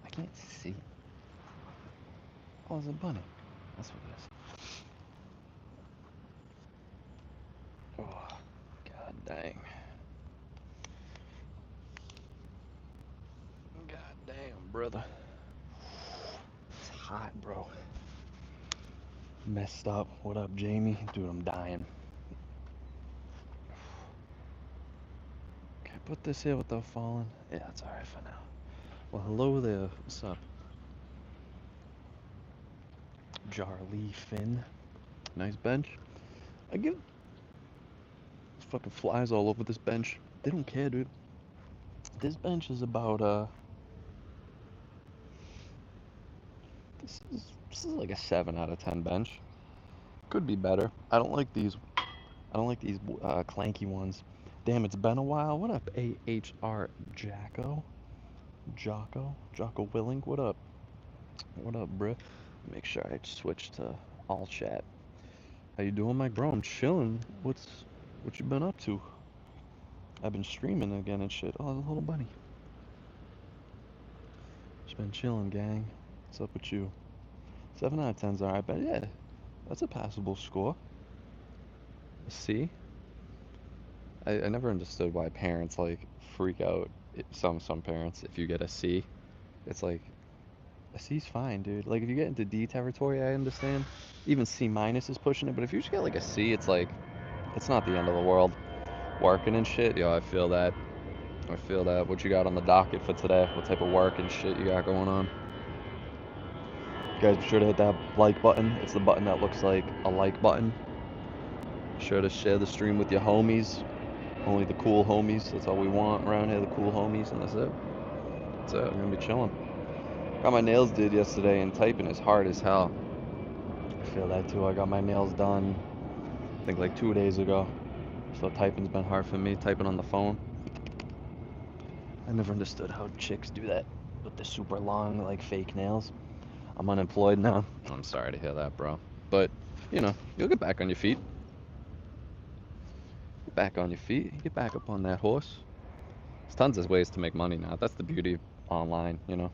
I can't see. Oh, it's a bunny. That's what it is. Oh, god dang. God damn, brother. It's hot, bro. Messed up. What up, Jamie? Dude, I'm dying. Can I put this here without falling? Yeah, that's alright for now. Well, hello there. What's up? Jarlee Finn. Nice bench. I give fucking flies all over this bench. They don't care, dude. This bench is about this is like a 7 out of 10 bench. Could be better. I don't like these. I don't like these clanky ones. Damn, it's been a while. What up, AHR Jacko? Jocko Willing. What up? What up, bruh? Make sure I switch to all chat. How you doing, Mike? Bro, I'm chilling. What you been up to? I've been streaming again and shit. Oh, the little bunny. Just been chilling, gang. What's up with you? 7 out of 10's alright, but yeah, that's a passable score. A C? I never understood why parents like freak out. Some parents, if you get a C, it's like a C's fine, dude. Like if you get into D territory, I understand. Even C minus is pushing it, but if you just get like a C, it's like it's not the end of the world. Working and shit, yo, I feel that. I feel that. What you got on the docket for today? What type of work and shit you got going on? You guys be sure to hit that like button. It's the button that looks like a like button. Be sure to share the stream with your homies. Only the cool homies. That's all we want around here, the cool homies, and that's it. That's it. We're gonna be chilling. Got my nails did yesterday, and typing is hard as hell. I feel that too. I got my nails done, I think like 2 days ago. So typing's been hard for me, typing on the phone. I never understood how chicks do that with the super long, like fake nails. I'm unemployed now. I'm sorry to hear that, bro. But, you know, you'll get back on your feet. Get back on your feet. Get back up on that horse. There's tons of ways to make money now. That's the beauty of online, you know.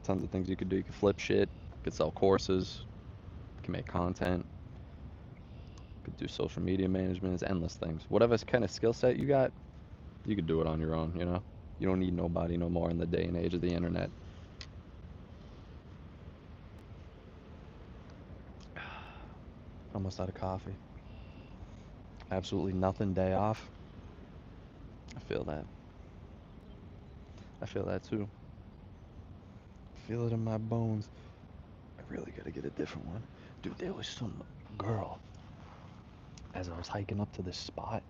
Tons of things you could do. You could flip shit. You could sell courses. You can make content. You could do social media management. There's endless things. Whatever kind of skill set you got, you could do it on your own, you know. You don't need nobody no more in the day and age of the internet. Almost out of coffee. Absolutely nothing. Day off. I feel that. I feel that too. I feel it in my bones. I really gotta get a different one. Dude, there was some girl as I was hiking up to this spot.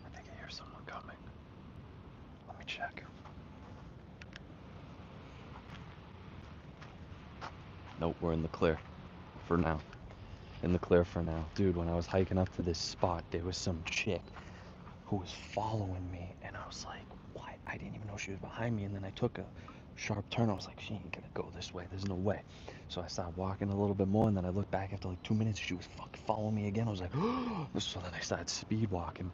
I think I hear someone coming. Let me check. Nope, we're in the clear for now. In the clear for now. Dude, when I was hiking up to this spot, there was some chick who was following me, and I was like, what? I didn't even know she was behind me, and then I took a sharp turn. I was like, she ain't gonna go this way. There's no way. So I started walking a little bit more, and then I looked back after like 2 minutes. She was fucking following me again. I was like, so then I started speed walking.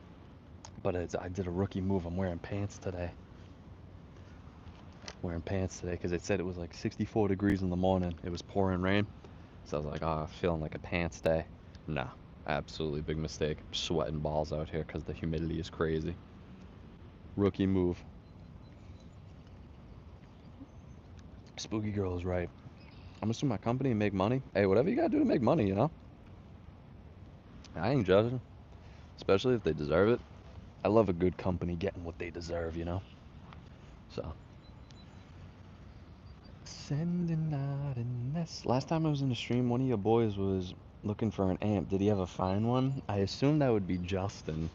But I did a rookie move. I'm wearing pants today. Wearing pants today because it said it was like 64 degrees in the morning. It was pouring rain. So I was like, oh, feeling like a pants day. Nah, absolutely big mistake. I'm sweating balls out here because the humidity is crazy. Rookie move. Spooky Girl is right. I'm gonna sue my company and make money. Hey, whatever you gotta do to make money, you know? I ain't judging, especially if they deserve it. I love a good company getting what they deserve, you know? So. Sending out a mess. Last time I was in the stream, one of your boys was looking for an amp. Did he have a fine one? I assume that would be Justin.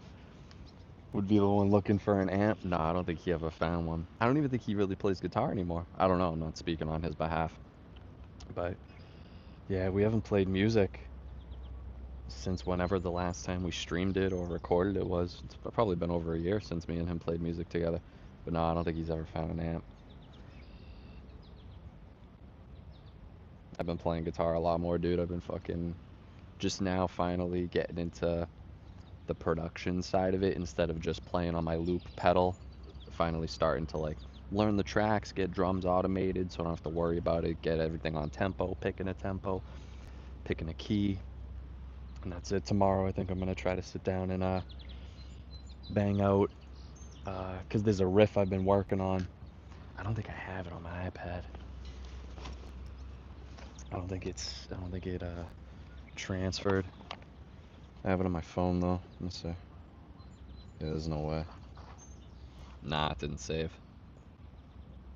Would be the one looking for an amp. No, I don't think he ever found one. I don't even think he really plays guitar anymore. I don't know. I'm not speaking on his behalf. But yeah, we haven't played music since whenever the last time we streamed it or recorded it was. It's probably been over a year since me and him played music together. But no, I don't think he's ever found an amp. I've been playing guitar a lot more, dude. I've been fucking just now finally getting into the production side of it instead of just playing on my loop pedal. Finally starting to like learn the tracks, get drums automated so I don't have to worry about it, get everything on tempo, picking a key, and that's it. Tomorrow I think I'm gonna try to sit down and bang out because there's a riff I've been working on. I don't think I have it on my iPad. I don't think it transferred. I have it on my phone though. Let me see. Yeah, there's no way. Nah, it didn't save.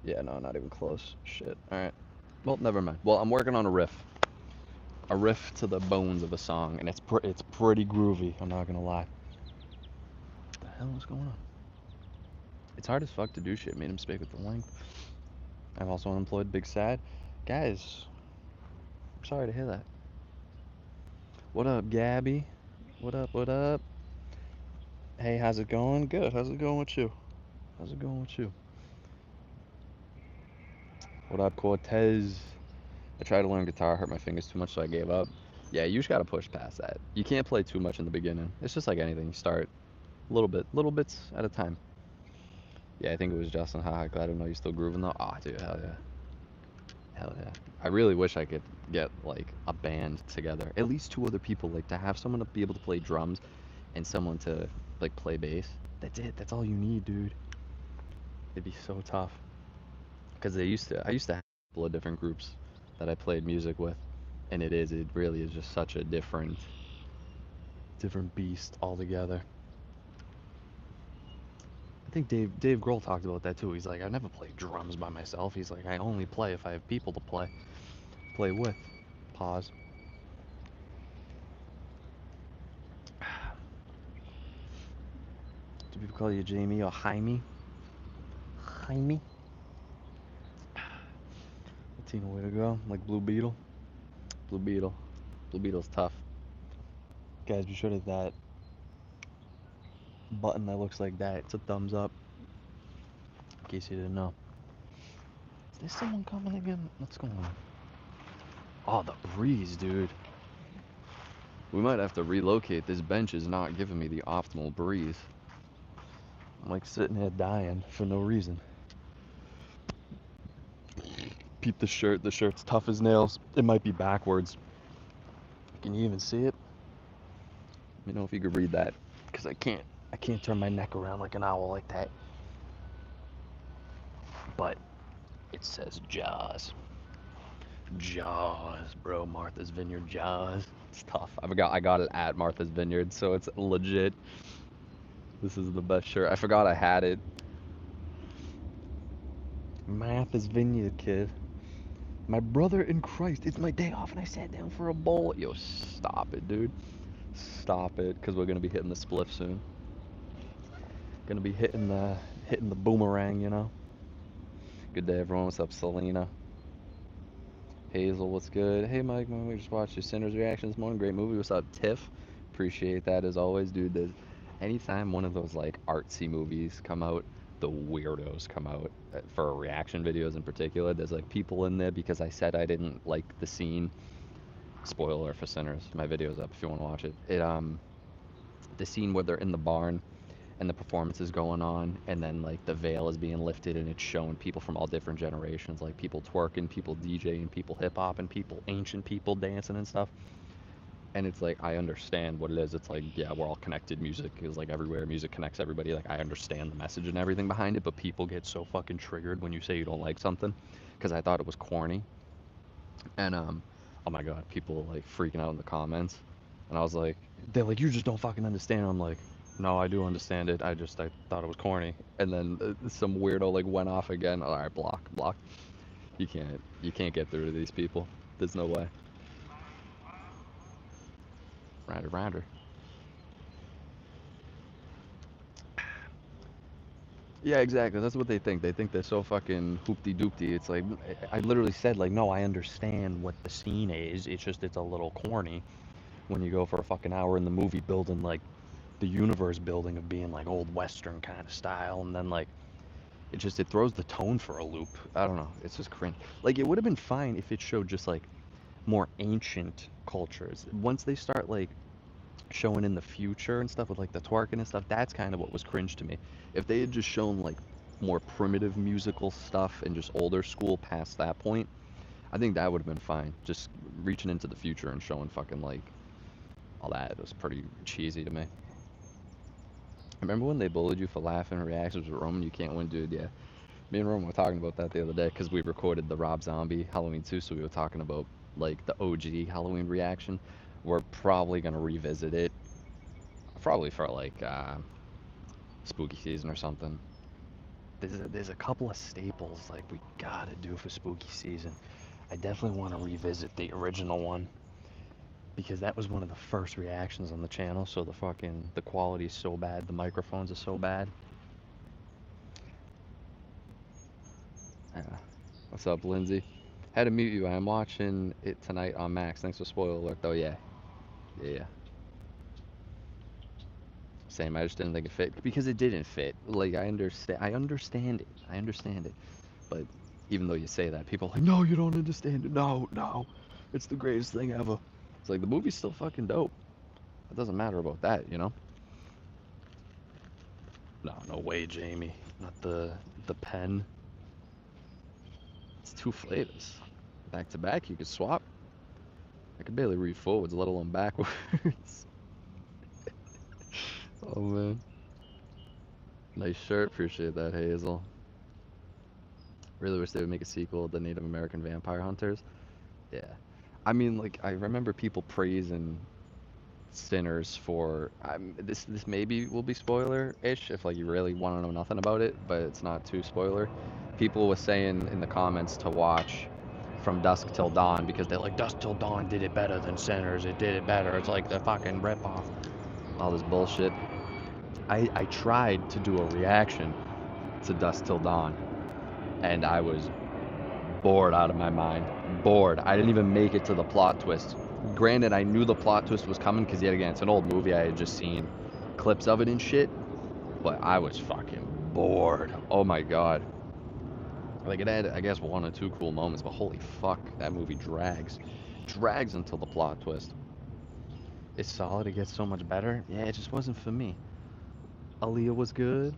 Yeah, no, not even close. Shit. All right. Well, never mind. Well, I'm working on a riff to the bones of a song, and it's pretty groovy. I'm not gonna lie. What the hell is going on? It's hard as fuck to do shit. Made a mistake with the length. I'm also unemployed. Big sad. Guys, I'm sorry to hear that. What up, Gabby? What up? What up? Hey, how's it going? Good. How's it going with you? How's it going with you? What up, Cortez? I tried to learn guitar, hurt my fingers too much, so I gave up. Yeah, you just gotta push past that. You can't play too much in the beginning. It's just like anything. You start a little bits at a time. Yeah, I think it was Justin. Haha, glad to know you're still grooving though. Ah, dude, hell yeah. Hell yeah. I really wish I could get like a band together. At least two other people, like to have someone to be able to play drums and someone to like play bass. That's it. That's all you need, dude. It'd be so tough. Because I used to have a couple of different groups that I played music with, and it really is just such a different beast altogether. I think Dave Grohl talked about that too. He's like, I never play drums by myself. He's like, I only play if I have people to play with. Pause. Do people call you Jamie or Jaime? Jaime? Latino way to go. Like Blue Beetle. Blue Beetle. Blue Beetle's tough. Guys, be sure to hit that button that looks like that. It's a thumbs up. In case you didn't know. Is there someone coming again? What's going on? Oh, the breeze, dude. We might have to relocate. This bench is not giving me the optimal breeze. I'm like sitting here dying for no reason. Peep the shirt. The shirt's tough as nails. It might be backwards. Can you even see it? Let me know if you could read that, because I can't turn my neck around like an owl like that. But it says Jaws. Jaws, bro. Martha's Vineyard Jaws. It's tough. I got it at Martha's Vineyard, so it's legit. This is the best shirt. I forgot I had it. Martha's Vineyard, kid. My brother in Christ. It's my day off, and I sat down for a bowl. Yo, stop it, dude. Stop it, because we're gonna be hitting the spliff soon. Gonna be hitting the boomerang, you know. Good day, everyone. What's up, Selena? Hazel, what's good? Hey, Mike, man, we just watched your Sinners reaction this morning. Great movie. What's up, Tiff? Appreciate that as always, dude. Anytime one of those like artsy movies come out, the weirdos come out for reaction videos in particular. There's like people in there because I said I didn't like the scene. Spoiler for Sinners. My video's up if you want to watch it. The scene where they're in the barn and the performance is going on, and then like the veil is being lifted and it's showing people from all different generations, like people twerking, people DJing, people hip hop, and people ancient people dancing and stuff. And it's like I understand what it is. It's like, yeah, we're all connected. Music is like everywhere. Music connects everybody. Like I understand the message and everything behind it, but people get so fucking triggered when you say you don't like something, because I thought it was corny. And oh my god, people like freaking out in the comments, and I was like, they're like, you just don't fucking understand. I'm like, no, I do understand it. I thought it was corny. And then some weirdo like went off again. All right, block. You can't get through to these people. There's no way. Rounder. Yeah, exactly. That's what they think. They think they're so fucking hoopty doopty. It's like I literally said like, no, I understand what the scene is. It's just it's a little corny when you go for a fucking hour in the movie building like the universe building of being like old western kind of style, and then like it throws the tone for a loop. I don't know, it's just cringe. Like it would have been fine if it showed just like more ancient cultures. Once they start like showing in the future and stuff with like the twerking and stuff, that's kind of what was cringe to me. If they had just shown like more primitive musical stuff and just older school past that point, I think that would have been fine. Just reaching into the future and showing fucking like all that was pretty cheesy to me. Remember when they bullied you for laughing at reactions with Roman? You can't win, dude. Yeah, me and Roman were talking about that the other day because we recorded the Rob Zombie Halloween 2, so we were talking about like the OG Halloween reaction. We're probably gonna revisit it, probably for like spooky season or something. There's a couple of staples like we gotta do for spooky season. I definitely want to revisit the original one because that was one of the first reactions on the channel. So the quality is so bad, the microphones are so bad. Yeah. What's up, Lindsay? Had to mute you. I'm watching it tonight on Max. Thanks for spoiler alert, though. Yeah, yeah. Same. I just didn't think it fit because it didn't fit. Like I understand. I understand it. I understand it. But even though you say that, people are like, no, you don't understand it. No, no, it's the greatest thing ever. It's like the movie's still fucking dope. It doesn't matter about that, you know? No, no way, Jamie. Not the pen. It's two flavors. Back to back, you could swap. I could barely read forwards, let alone backwards. Oh man. Nice shirt, appreciate that, Hazel. Really wish they would make a sequel, The Native American Vampire Hunters. Yeah. I mean, like, I remember people praising Sinners for this maybe will be spoiler-ish if like you really want to know nothing about it, but it's not too spoiler. People were saying in the comments to watch From Dusk Till Dawn because they're like Dusk Till Dawn did it better than Sinners. It did it better. It's like the fucking ripoff. All this bullshit. I tried to do a reaction to Dusk Till Dawn, and I was bored out of my mind. Bored. I didn't even make it to the plot twist. Granted, I knew the plot twist was coming because, yet again, it's an old movie. I had just seen clips of it and shit. But I was fucking bored. Oh my god. Like, it had, I guess, one or two cool moments, but holy fuck, that movie drags. Drags until the plot twist. It's solid. It gets so much better. Yeah, it just wasn't for me. Aaliyah was good.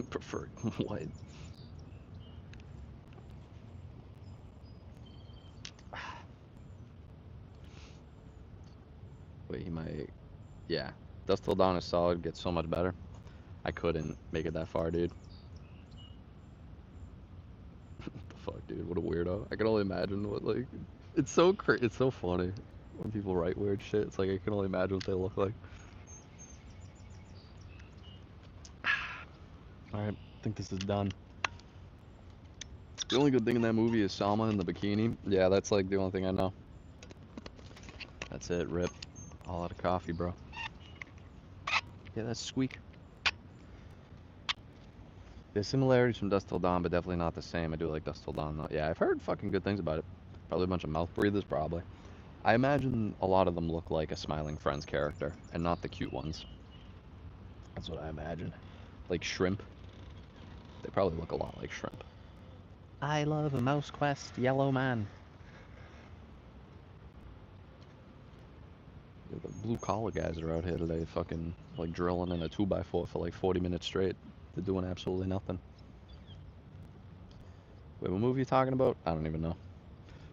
Preferred what? Wait, he might. Yeah. Dust Till Dawn is solid. Gets so much better. I couldn't make it that far, dude. What the fuck, dude? What a weirdo. I can only imagine what, like... It's so funny when people write weird shit. It's like I can only imagine what they look like. Alright, I think this is done. The only good thing in that movie is Salma in the bikini. Yeah, that's like the only thing I know. That's it, rip. All out of coffee, bro. Yeah, that's Squeak. There's similarities from Dusk Till Dawn, but definitely not the same. I do like Dusk Till Dawn, though. Yeah, I've heard fucking good things about it. Probably a bunch of mouth breathers, probably. I imagine a lot of them look like a Smiling Friends character, and not the cute ones. That's what I imagine. Like Shrimp. They probably look a lot like Shrimp. I love a Mouse Quest yellow man. Yeah, the blue collar guys are out here today fucking like drilling in a 2x4 for like 40 minutes straight. They're doing absolutely nothing. Wait, what movie are you talking about? I don't even know.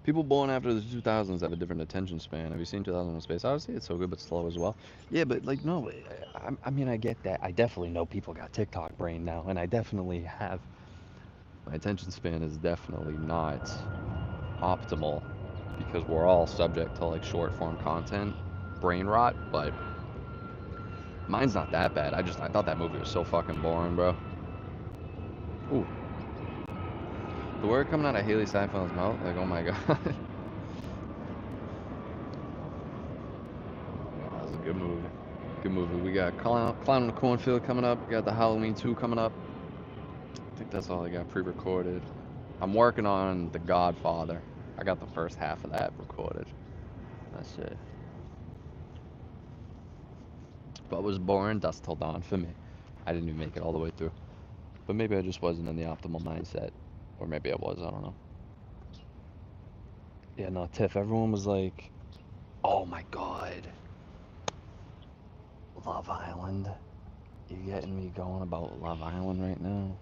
People born after the 2000s have a different attention span. Have you seen 2001: Space Odyssey? It's so good but slow as well. Yeah, but like no, I mean I get that. I definitely know people got TikTok brain now, and I definitely have. My attention span is definitely not optimal because we're all subject to like short form content, brain rot, but mine's not that bad. I thought that movie was so fucking boring, bro. Ooh. The word coming out of Haley Steinfeld's mouth, like, oh my god. That was a good movie. Good movie. We got Clown in the Cornfield coming up. We got the Halloween 2 coming up. I think that's all I got pre-recorded. I'm working on The Godfather. I got the first half of that recorded. That's it. But it was boring. Dusk Till Dawn for me. I didn't even make it all the way through. But maybe I just wasn't in the optimal mindset. Or maybe I was, I don't know. Yeah, no, Tiff, everyone was like, oh my God, Love Island. You getting me going about Love Island right now?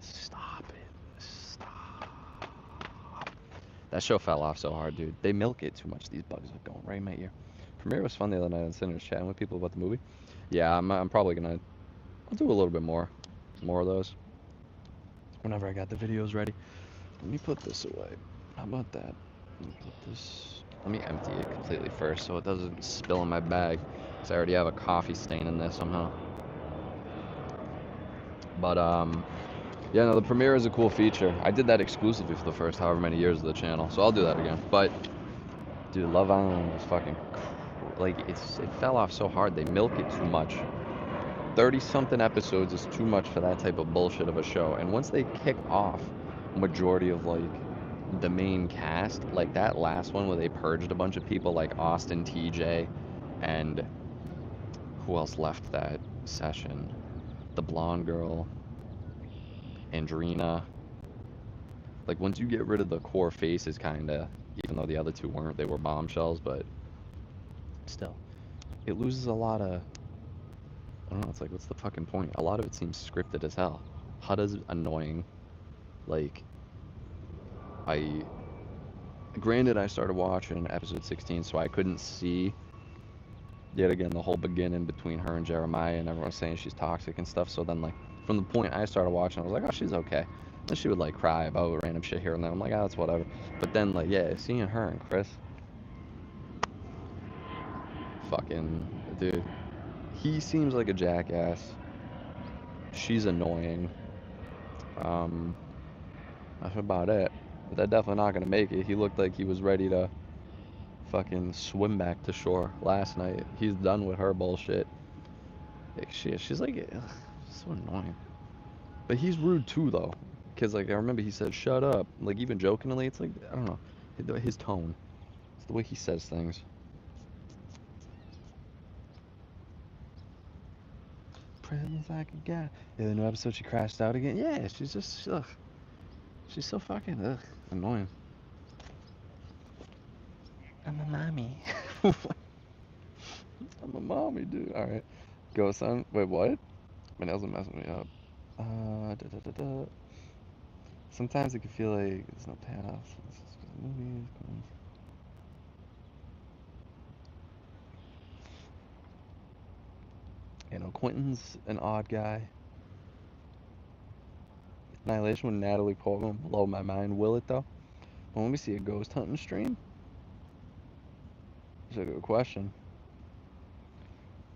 Stop it. Stop. That show fell off so hard, dude. They milk it too much. These bugs are going right in my ear. Premiere was fun the other night. I was sitting there chatting with people about the movie. Yeah, I'm probably gonna. I'll do a little bit more of those whenever I got the videos ready. Let me put this away. How about that? Let me put this. Let me empty it completely first so it doesn't spill in my bag. Cause I already have a coffee stain in there somehow. But yeah, no, the premiere is a cool feature. I did that exclusively for the first however many years of the channel, so I'll do that again. But dude, Love Island is fucking like it fell off so hard. They milk it too much. 30 something episodes is too much for that type of bullshit of a show. And once they kick off majority of like the main cast, like that last one where they purged a bunch of people like Austin, TJ, and who else left that session? The blonde girl, Andrina. Like once you get rid of the core faces kinda, even though the other two weren't, they were bombshells, but still. It loses a lot of I don't know, it's like what's the fucking point? A lot of it seems scripted as hell. Huda's annoying. Like I granted I started watching episode 16 so I couldn't see yet again the whole beginning between her and Jeremiah and everyone saying she's toxic and stuff. So then like from the point I started watching I was like, oh, she's okay. Then she would like cry about random shit here and there. I'm like, oh, that's whatever. But then like yeah, seeing her and Chris, fucking dude, he seems like a jackass. She's annoying. Um, that's about it. But they're definitely not gonna make it. He looked like he was ready to fucking swim back to shore last night. He's done with her bullshit. Like she's like ugh, so annoying. But he's rude too though, cause like I remember he said shut up, like even jokingly. It's like I don't know, his tone, it's the way he says things. Presents like a guy. Yeah, the new episode she crashed out again. Yeah, she's just ugh. She's so fucking ugh annoying. I'm a mommy. I'm a mommy, dude. All right, go son. Wait, what? My nails are messing me up. Da, da, da, da. Sometimes it can feel like there's no payoff. Movies. You know, Quentin's an odd guy. Annihilation with Natalie Portman blow my mind. Will it though? Well, let me see a ghost hunting stream. That's a good question.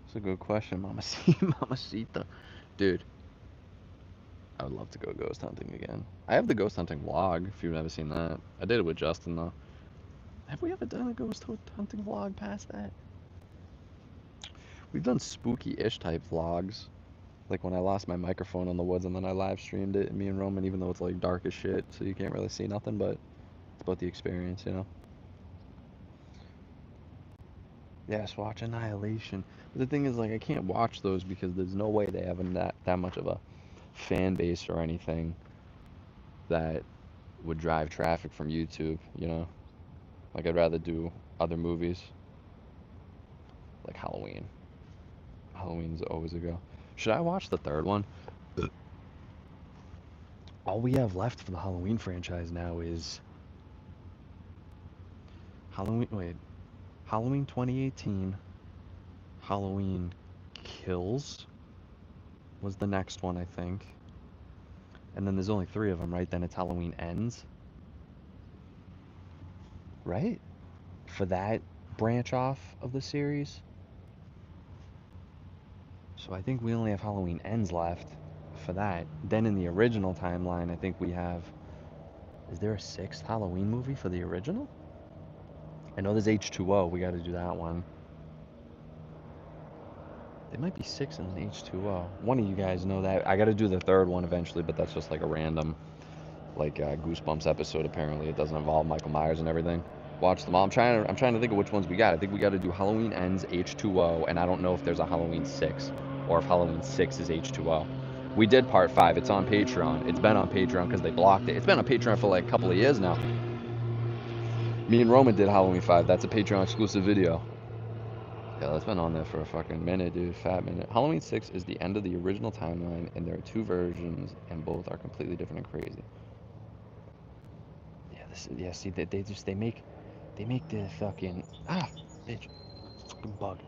That's a good question, Mama C. Mama Sita. Dude, I would love to go ghost hunting again. I have the ghost hunting vlog if you've never seen that. I did it with Justin though. Have we ever done a ghost hunting vlog past that? We've done spooky-ish type vlogs. Like when I lost my microphone in the woods and then I live streamed it, and me and Roman, even though it's like dark as shit, so you can't really see nothing, but it's about the experience, you know? Yes, watch Annihilation. But the thing is, like, I can't watch those because there's no way they have that much of a fan base or anything that would drive traffic from YouTube, you know? Like, I'd rather do other movies, like Halloween. Halloween's always a go. Should I watch the third one? All we have left for the Halloween franchise now is Halloween. Wait, Halloween 2018. Halloween Kills was the next one, I think. And then there's only three of them, right? Then it's Halloween Ends, right? For that branch off of the series. So I think we only have Halloween Ends left for that. Then in the original timeline, I think we have. Is there a sixth Halloween movie for the original? I know there's H2O. We got to do that one. There might be six in H2O. One of you guys know that. I got to do the third one eventually, but that's just like a random, like Goosebumps episode. Apparently, it doesn't involve Michael Myers and everything. Watch them all. I'm trying to think of which ones we got. I think we got to do Halloween Ends, H2O, and I don't know if there's a Halloween 6 or if Halloween 6 is H2O. We did part 5. It's on Patreon. It's been on Patreon because they blocked it. It's been on Patreon for like a couple of years now. Me and Roman did Halloween 5. That's a Patreon exclusive video. Yeah, that's been on there for a fucking minute, dude. Fat minute. Halloween 6 is the end of the original timeline, and there are two versions, and both are completely different and crazy. Yeah, see, they make the fucking, bitch, fucking bug.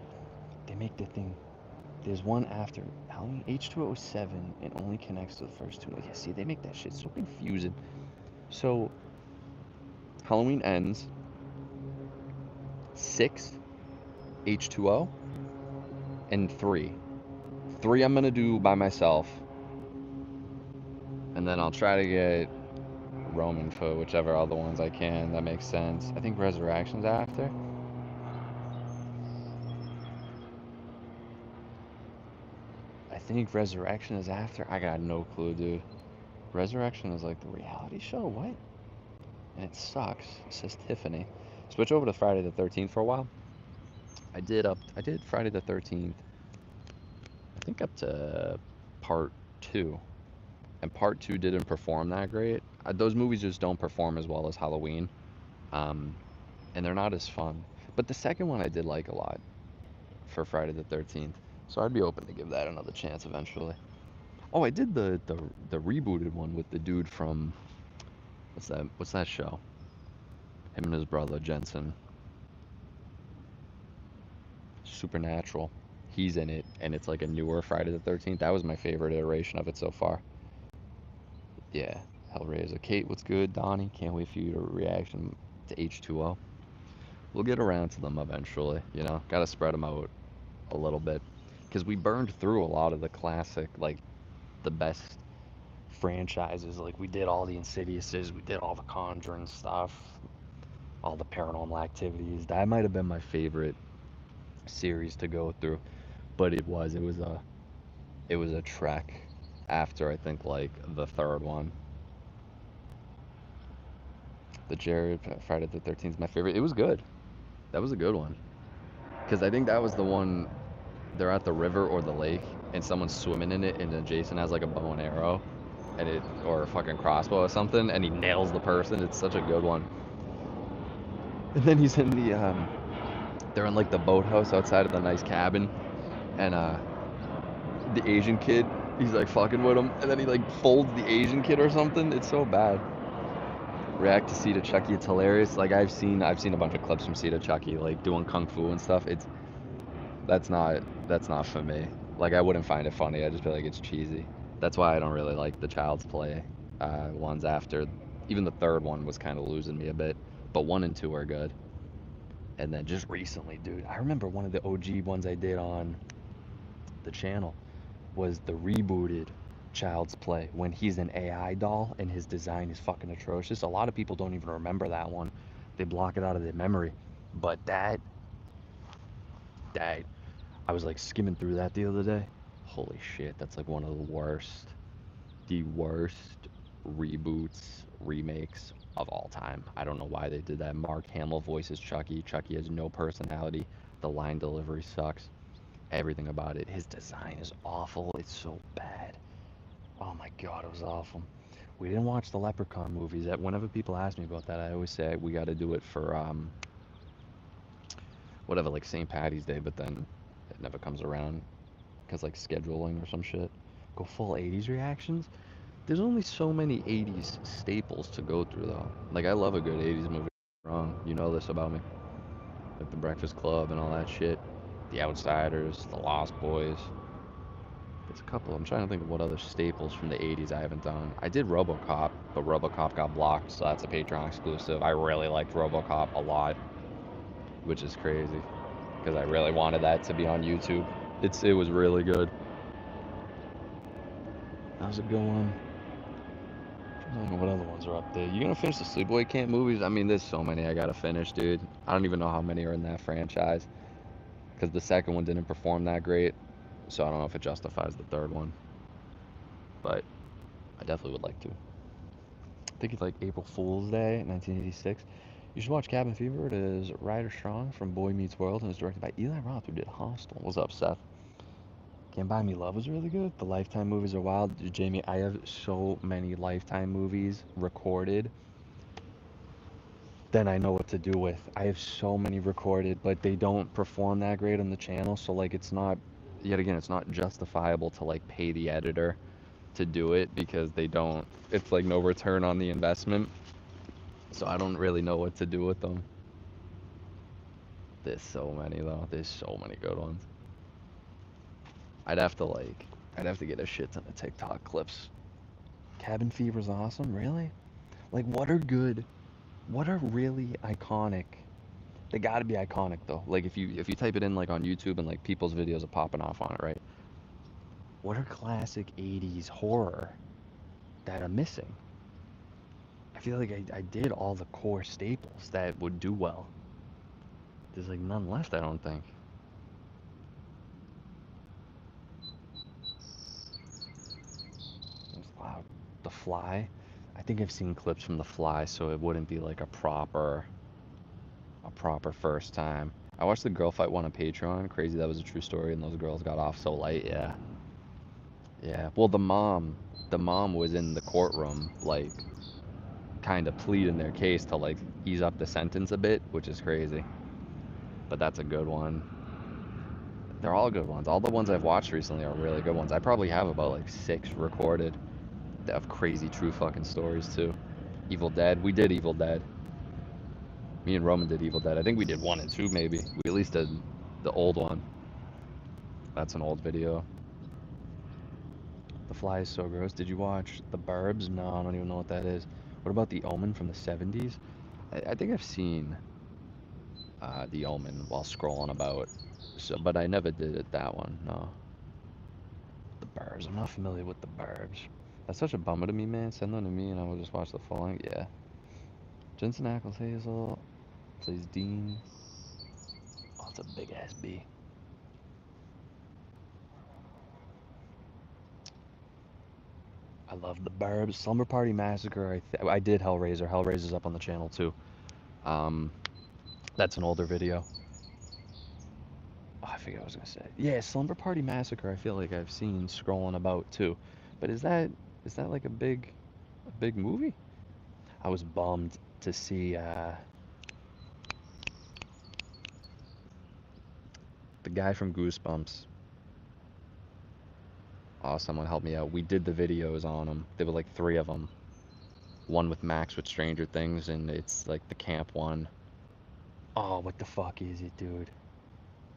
They make the thing. There's one after Halloween H2O7 and only connects to the first two. Yeah, see, they make that shit so confusing. So, Halloween ends 6, H2O, and 3. 3 I'm gonna do by myself, and then I'll try to get Roman for whichever other ones I can. That makes sense. I think Resurrection's after. I think Resurrection is after. I got no clue, dude. Resurrection is like the reality show? What? And it sucks. It says Tiffany. Switch over to Friday the 13th for a while. I did Friday the 13th, I think up to part 2. And part 2 didn't perform that great. Those movies just don't perform as well as Halloween. Um, and they're not as fun. But the second one I did like a lot for Friday the 13th. So I'd be open to give that another chance eventually. Oh, I did the rebooted one with the dude from what's that show? Him and his brother Jensen. Supernatural. He's in it, and it's like a newer Friday the 13th. That was my favorite iteration of it so far. Yeah, Hellraiser. Kate, what's good? Donnie, can't wait for your reaction to H2O. We'll get around to them eventually, you know? Gotta spread them out a little bit. Because we burned through a lot of the classic, like, the best franchises. Like, we did all the Insidiouses, we did all the Conjuring stuff, all the Paranormal Activities. That might have been my favorite series to go through. But it was a trek after I think like the third one. The Jared Friday the 13th is my favorite. It was good. That was a good one. Because I think that was the one they're at the river or the lake and someone's swimming in it and then Jason has like a bow and arrow and it or a fucking crossbow or something and he nails the person. It's such a good one. And then he's in they're in like the boathouse outside of the nice cabin and the Asian kid, he's like fucking with him, and then he like folds the Asian kid or something. It's so bad. React to Sita Chucky, it's hilarious. Like I've seen a bunch of clips from Sita Chucky like doing kung fu and stuff. It's that's not for me. Like I wouldn't find it funny. I just feel like it's cheesy. That's why I don't really like the Child's Play ones after. Even the third one was kind of losing me a bit, but 1 and 2 are good. And then just recently, dude, I remember one of the OG ones I did on the channel was the rebooted Child's Play when he's an AI doll and his design is fucking atrocious. A lot of people don't even remember that one. They block it out of their memory. But that I was like skimming through that the other day. Holy shit, that's like one of the worst reboots, remakes of all time. I don't know why they did that. Mark Hamill voices Chucky. Chucky has no personality. The line delivery sucks. Everything about it. His design is awful. It's so bad. Oh my god, it was awful. We didn't watch the Leprechaun movies. Whenever people ask me about that, I always say we got to do it for whatever, like St. Patty's Day, but then it never comes around because like scheduling or some shit. Go full 80s reactions. There's only so many 80s staples to go through though. Like I love a good 80s movie. Wrong, you know this about me. Like The Breakfast Club and all that shit. The Outsiders, The Lost Boys. There's a couple. I'm trying to think of what other staples from the 80s I haven't done. I did RoboCop, but RoboCop got blocked, so that's a Patreon exclusive. I really liked RoboCop a lot, which is crazy because I really wanted that to be on YouTube. It was really good. That was a good one. I don't know what other ones are up there. You gonna finish the Sleepaway Camp movies? I mean, there's so many I gotta finish, dude. I don't even know how many are in that franchise because the second one didn't perform that great, so I don't know if it justifies the third one. But I definitely would like to. I think it's like April Fool's Day, 1986. You should watch Cabin Fever. It is Ryder Strong from Boy Meets World and is directed by Eli Roth, who did Hostel. What's up, Seth? Can't Buy Me Love was really good. The Lifetime movies are wild. Jamie, I have so many Lifetime movies recorded then I know what to do with. I have so many recorded, but they don't perform that great on the channel, so like it's not, yet again, it's not justifiable to like pay the editor to do it because they don't, it's like no return on the investment. So I don't really know what to do with them. There's so many though. There's so many good ones. I'd have to like, I'd have to get a shit ton of TikTok clips. Cabin Fever's awesome, really? Like what are good? What are really iconic? They gotta be iconic though. Like if you type it in like on YouTube and like people's videos are popping off on it, right? What are classic 80s horror that are missing? I feel like I did all the core staples that would do well. There's like none left, I don't think. It's loud. The Fly. I think I've seen clips from The Fly, so it wouldn't be like a proper first time. I watched the girl fight one on Patreon. Crazy that was a true story, and those girls got off so light. Yeah, yeah. Well, the mom was in the courtroom, like kind of pleading their case to like ease up the sentence a bit, which is crazy. But that's a good one. They're all good ones. All the ones I've watched recently are really good ones. I probably have about like 6 recorded that have crazy true fucking stories too. Evil Dead. We did Evil Dead. Me and Roman did Evil Dead. I think we did 1 and 2 maybe. We at least did the old one. That's an old video. The Fly is so gross. Did you watch The Burbs? No, I don't even know what that is. What about The Omen from the 70s? I think I've seen The Omen while scrolling about. So, but I never did it that one. No. The Burbs. I'm not familiar with The Burbs. That's such a bummer to me, man. Send them to me and I will just watch the full length. Yeah. Jensen Ackles Hazel plays Dean. Oh, it's a big ass B. I love The Burbs. Slumber Party Massacre. I did Hellraiser. Hellraiser's up on the channel too. Um, that's an older video. Oh, I forget what I was gonna say. Yeah, Slumber Party Massacre. I feel like I've seen scrolling about too. But is that like a big movie? I was bummed to see the guy from Goosebumps. Oh, someone help me out. We did the videos on them. There were like 3 of them. One with Max with Stranger Things, and it's like the camp one. Oh, what the fuck is it, dude?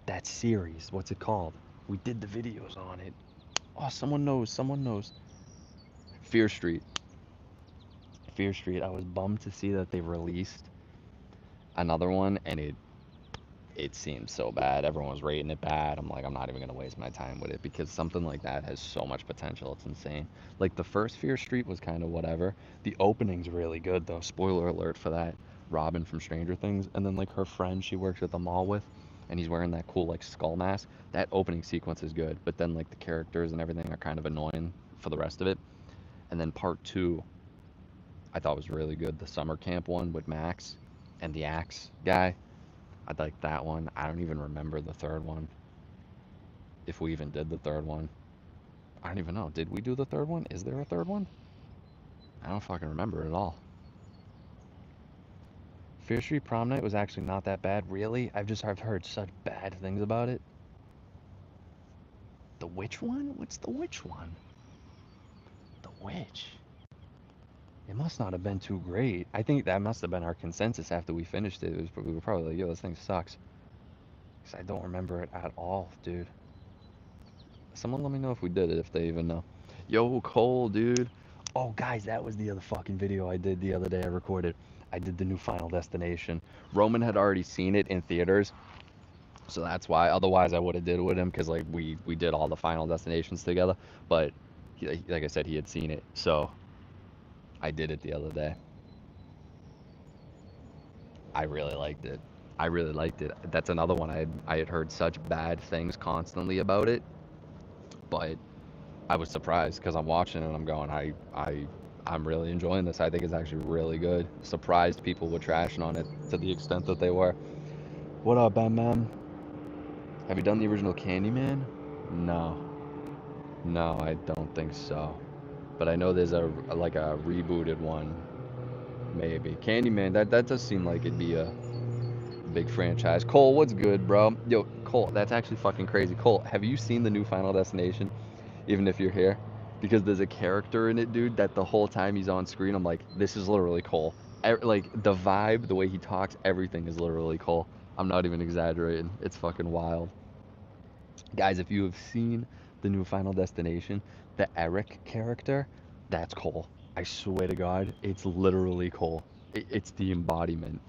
That series. What's it called? We did the videos on it. Oh, someone knows. Someone knows. Fear Street. Fear Street. I was bummed to see that they released another one, and it seemed so bad. Everyone was rating it bad. I'm like, I'm not even gonna waste my time with it because something like that has so much potential. It's insane. Like the first Fear Street was kind of whatever. The opening's really good though. Spoiler alert for that. Robin from Stranger Things, and then like her friend she works at the mall with, and he's wearing that cool like skull mask. That opening sequence is good, but then like the characters and everything are kind of annoying for the rest of it. And then part 2, I thought was really good. The summer camp one with Max and the axe guy. I like that one. I don't even remember the third one. If we even did the third one. I don't even know. Did we do the third one? Is there a third one? I don't fucking remember at all. Fear Street Prom Night was actually not that bad. Really? I've heard such bad things about it. The witch one? What's the witch one? The witch. It must not have been too great. I think that must have been our consensus after we finished it. We were probably like, yo, this thing sucks. Because I don't remember it at all, dude. Someone let me know if we did it, if they even know. Yo, Cole, dude. Oh, guys, that was the other fucking video I did the other day I recorded. I did the new Final Destination. Roman had already seen it in theaters, so that's why. Otherwise, I would have did it with him, because, like, we did all the Final Destinations together. But, like I said, he had seen it, so I did it the other day. I really liked it. I really liked it. That's another one I had heard such bad things constantly about it, but I was surprised because I'm watching it and I'm going, I'm really enjoying this. I think it's actually really good. Surprised people were trashing on it to the extent that they were. What up, Bam Bam? Have you done the original Candyman? No, no, I don't think so. But I know there's like a rebooted one. maybe. Candyman, that does seem like it'd be a big franchise. Cole, what's good, bro? Yo, Cole, that's actually fucking crazy. Cole, have you seen the new Final Destination? Even if you're here, because there's a character in it, dude, that the whole time he's on screen, I'm like, this is literally Cole. Like the vibe, the way he talks, everything is literally Cole. I'm not even exaggerating. It's fucking wild. Guys, if you have seen the new Final Destination, the Eric character, that's Cole. I swear to God, it's literally Cole. It's the embodiment.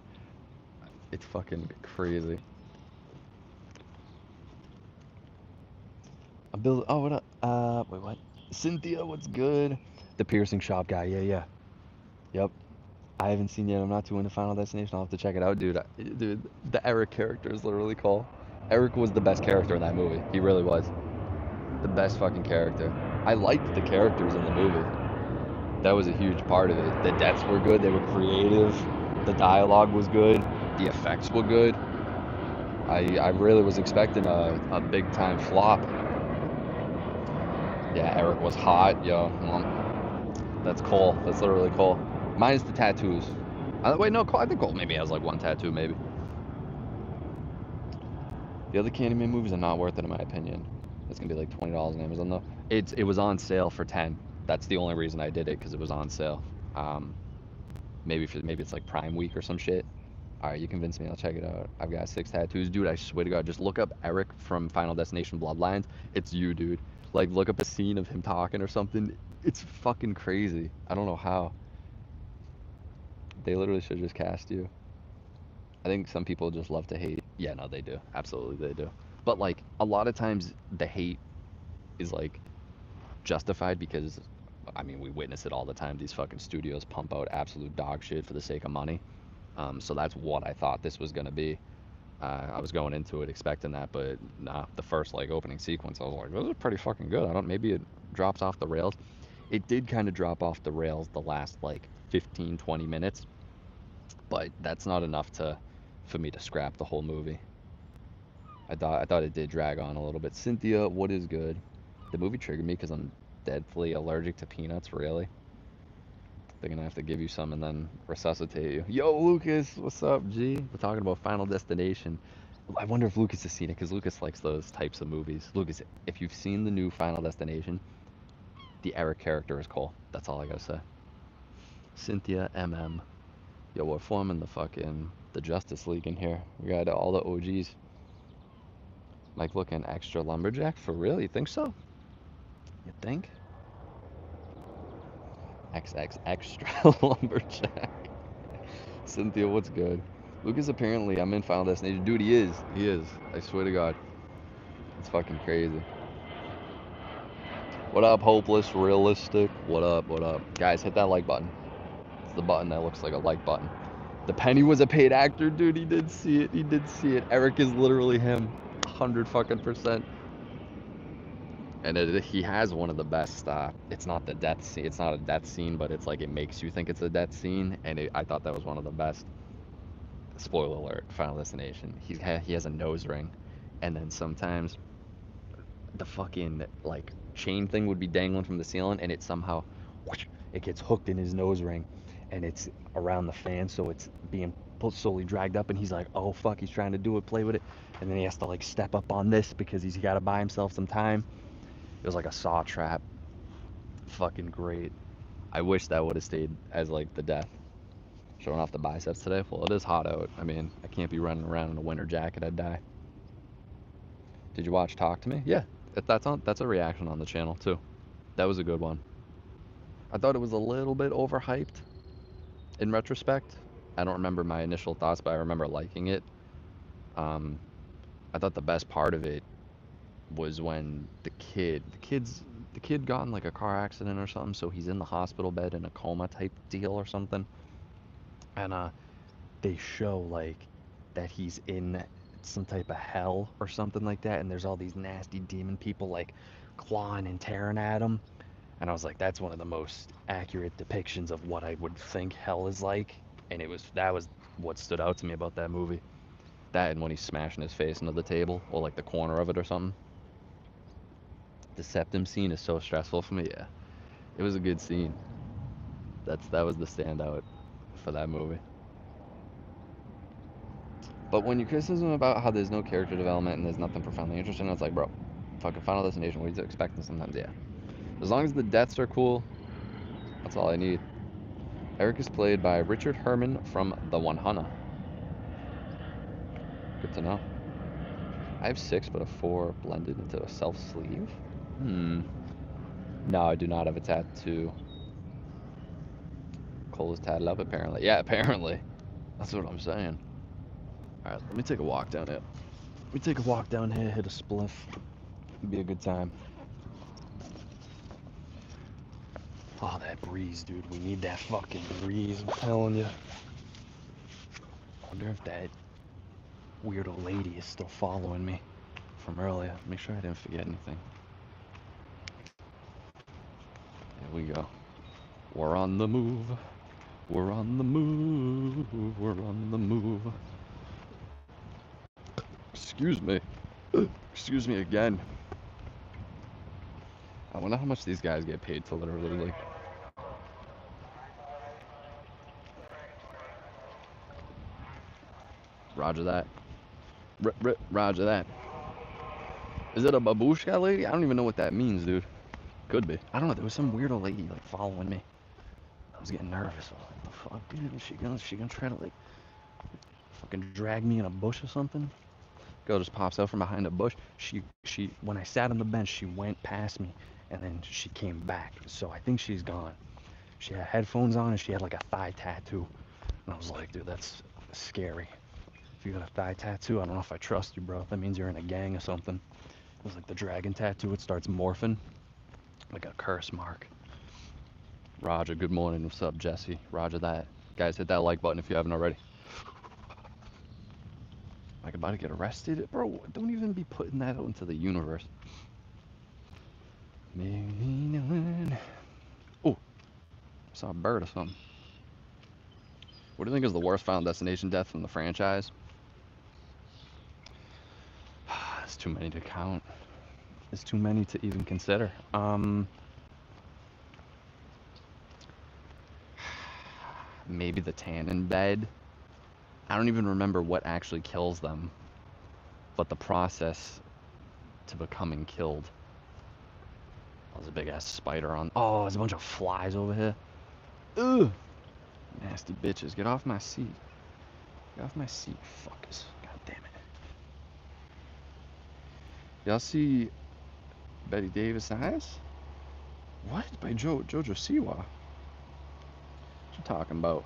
It's fucking crazy. Bill, oh, what up? Wait, what? Cynthia, what's good? The piercing shop guy, yeah, yeah. Yep. I haven't seen yet. I'm not too into Final Destination. I'll have to check it out, dude. Dude, the Eric character is literally Cole. Eric was the best character in that movie. He really was. The best fucking character. I liked the characters in the movie. That was a huge part of it. The deaths were good. They were creative. The dialogue was good. The effects were good. I really was expecting a big time flop. Yeah, Eric was hot, yo. That's Cole. That's literally Cole. Minus the tattoos. Wait, no, Cole, I think Cole maybe has like one tattoo, maybe. The other Candyman movies are not worth it in my opinion. It's gonna be like $20 on Amazon though. It was on sale for 10. That's the only reason I did it because it was on sale. Um, maybe it's like Prime Week or some shit. All right, you convinced me. I'll check it out. I've got 6 tattoos, dude. I swear to God, just look up Eric from Final Destination Bloodlines. It's you, dude. Like, look up a scene of him talking or something. It's fucking crazy. I don't know how. They literally should just cast you. I think some people just love to hate. Yeah, no, they do. Absolutely, they do. But like a lot of times, the hate is like justified because, I mean, we witness it all the time. These fucking studios pump out absolute dog shit for the sake of money. So that's what I thought this was gonna be. I was going into it expecting that, but nah. The first like opening sequence, I was like, this is pretty fucking good. I don't. Maybe it drops off the rails. It did kind of drop off the rails the last like 15, 20 minutes, but that's not enough to for me to scrap the whole movie. I thought it did drag on a little bit. Cynthia, what is good? The movie triggered me because I'm deadly allergic to peanuts. Really, they're gonna have to give you some and then resuscitate you. Yo, Lucas, what's up, G? We're talking about Final Destination. I wonder if Lucas has seen it because Lucas likes those types of movies. Lucas, if you've seen the new Final Destination, the Eric character is Cole. That's all I gotta say. Cynthia MM. Yo, we're forming the Justice League in here. We got all the OGs. Like looking extra lumberjack for real? You think so? You think? XX extra lumberjack. Cynthia, what's good? Lucas apparently I'm in Final Destination. Dude, he is. He is. I swear to God. It's fucking crazy. What up, hopeless, realistic? What up, what up? Guys, hit that like button. It's the button that looks like a like button. The Penny was a paid actor, dude. He did see it. He did see it. Eric is literally him. 100 fucking percent. And he has one of the best. It's not the death scene. It's not a death scene, but it's like it makes you think it's a death scene. And I thought that was one of the best. Spoiler alert: Final Destination. He has a nose ring, and then sometimes the fucking like chain thing would be dangling from the ceiling, and it somehow whoosh, it gets hooked in his nose ring, and it's around the fan, so it's being slowly dragged up, and he's like, oh fuck, he's trying to do it, play with it, and then he has to like step up on this because he's got to buy himself some time. It was like a saw trap. Fucking great. I wish that would have stayed as like the death. Showing off the biceps today. Well, it is hot out. I mean, I can't be running around in a winter jacket. I'd die. Did you watch Talk to Me? Yeah, that's a reaction on the channel too. That was a good one. I thought it was a little bit overhyped in retrospect. I don't remember my initial thoughts, but I remember liking it. Um, I thought the best part of it was when the kid got in like a car accident or something, so he's in the hospital bed in a coma type deal or something, and they show like that he's in some type of hell or something like that, and there's all these nasty demon people like clawing and tearing at him, and I was like, that's one of the most accurate depictions of what I would think hell is like, and that was what stood out to me about that movie. That and when he's smashing his face into the table or like the corner of it or something. The septum scene is so stressful for me. Yeah, it was a good scene. That was the standout. for that movie. But when you criticism about how there's no character development and there's nothing profoundly interesting, it's like, bro, fucking Final Destination, what are you expecting sometimes? Yeah. As long as the deaths are cool, that's all I need. Eric is played by Richard Herman from The 100. Good to know. I have 6, but a 4 blended into a self sleeve. No, I do not have a tattoo. Cole is tatted up, apparently. Yeah, apparently. That's what I'm saying. Alright, let me take a walk down here. Let me take a walk down here, hit a spliff. It'd be a good time. Oh, that breeze, dude. We need that fucking breeze, I'm telling you. I wonder if that weirdo lady is still following me from earlier. Make sure I didn't forget anything. Here we go. We're on the move. We're on the move. We're on the move. Excuse me. Excuse me again. I wonder how much these guys get paid to literally, like... Roger that. Roger that. Is it a babushka lady? I don't even know what that means, dude. Could be. I don't know. There was some weirdo lady, like, following me. I was getting nervous. I was like, what the fuck, dude? Is she gonna try to, like, fucking drag me in a bush or something? Girl just pops out from behind a bush. She, when I sat on the bench, she went past me, and then she came back. So I think she's gone. She had headphones on, and she had, like, a thigh tattoo. And I was like, dude, that's scary. If you got a thigh tattoo, I don't know if I trust you, bro. That means you're in a gang or something. It was like the dragon tattoo. It starts morphing. Like a curse mark. Roger, good morning. What's up, Jesse? Roger that. Guys, hit that like button if you haven't already. Like about to get arrested? Bro, don't even be putting that out into the universe. Oh, I saw a bird or something. What do you think is the worst Final Destination death from the franchise? It's too many to count. It's too many to even consider. Maybe the tannin bed. I don't even remember what actually kills them, but the process to becoming killed. There's a big ass spider on. Oh, there's a bunch of flies over here. Ugh! Nasty bitches. Get off my seat. Get off my seat, fuckers. God damn it. Y'all see Betty Davis Eyes? What? By Jojo Siwa? What you talking about?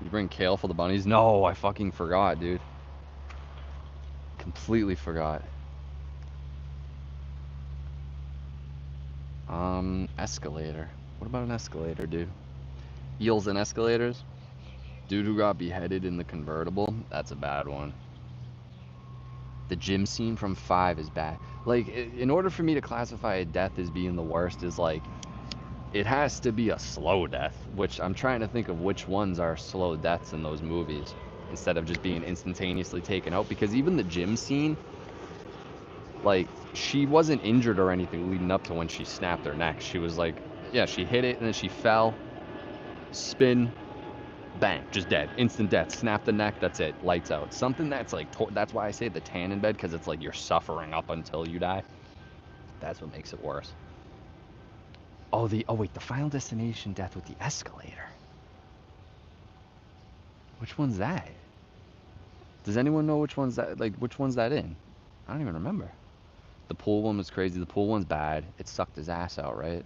You bring kale for the bunnies? No, I fucking forgot, dude. Completely forgot. Escalator. What about an escalator, dude? Eels and escalators? Dude who got beheaded in the convertible? That's a bad one. The gym scene from 5 is bad. Like, in order for me to classify a death as being the worst is like, it has to be a slow death, which I'm trying to think of which ones are slow deaths in those movies, instead of just being instantaneously taken out, because even the gym scene, like, she wasn't injured or anything leading up to when she snapped her neck. She was like, yeah, she hit it and then she fell, spin, bang, just dead, instant death, snap the neck, that's it, lights out. Something that's like, that's why I say the tannin bed, because it's like you're suffering up until you die. That's what makes it worse. Oh, wait, the Final Destination death with the escalator. Which one's that? Does anyone know which one's that, like, which one's that in? I don't even remember. The pool one was crazy. The pool one's bad. It sucked his ass out, right?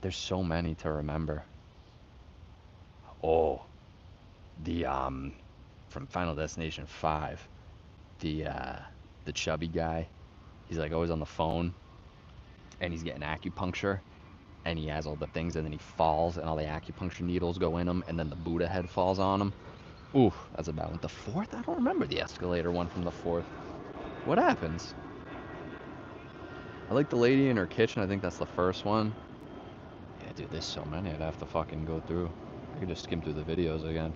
There's so many to remember. Oh, the, from Final Destination 5, the chubby guy, he's, like, always on the phone, and he's getting acupuncture, and he has all the things, and then he falls, and all the acupuncture needles go in him, and then the Buddha head falls on him. Ooh, that's a bad one. The 4th? I don't remember the escalator one from the 4th. What happens? I like the lady in her kitchen. I think that's the first one. Yeah, dude, there's so many. I'd have to fucking go through. I could just skim through the videos again.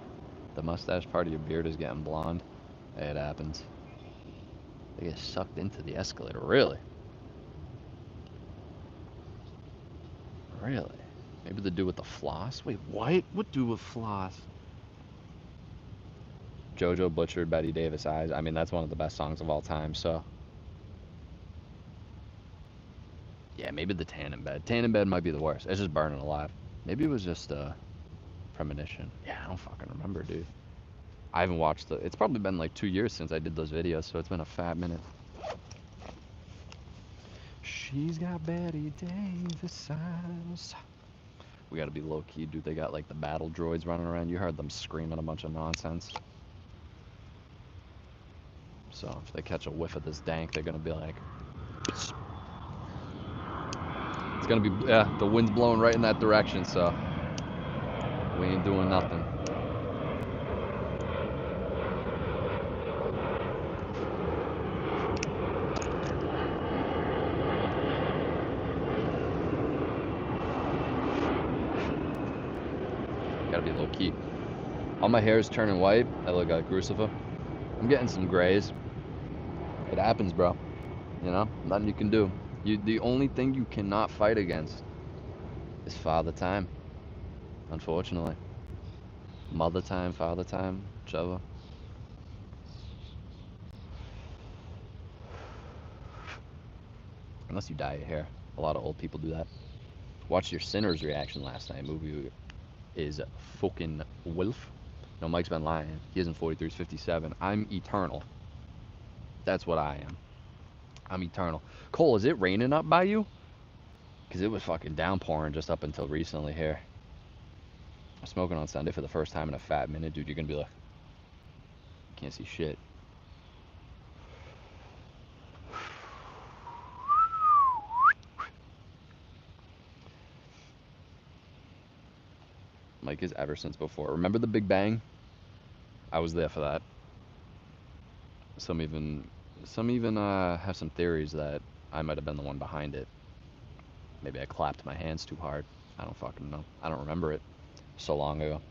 The mustache part of your beard is getting blonde. Hey, it happens. They get sucked into the escalator. Really? Really? Maybe the dude with the floss? Wait, what? What dude with floss? JoJo butchered Betty Davis Eyes. I mean, that's one of the best songs of all time, so. Yeah, maybe the tan in bed. Tan in bed might be the worst. It's just burning alive. Maybe it was just a premonition. Yeah, I don't fucking remember, dude. I haven't watched it's probably been like 2 years since I did those videos, so it's been a fat minute. She's got Betty Davis eyes. We gotta be low key, dude. They got like the battle droids running around. You heard them screaming a bunch of nonsense. So if they catch a whiff of this dank, they're gonna be like, it's gonna be, yeah, the wind's blowing right in that direction, so we ain't doing nothing. Gotta be low key. All my hair is turning white. I look like Crucifer. I'm getting some grays. It happens, bro. You know, nothing you can do. The only thing you cannot fight against is father time, unfortunately. Mother time, father time, whichever. Unless you dye your hair. A lot of old people do that. Watched your Sinners reaction last night. Movie is fucking Wolf. No, Mike's been lying. He isn't 43, he's 57. I'm eternal. That's what I am. I'm eternal. Cole, is it raining up by you? Because it was fucking downpouring just up until recently here. I'm smoking on Sunday for the first time in a fat minute, dude. You're gonna be like, can't see shit. Mike is ever since before. Remember the Big Bang? I was there for that. Some even have some theories that I might have been the one behind it. Maybe I clapped my hands too hard. I don't fucking know. I don't remember it. So long ago.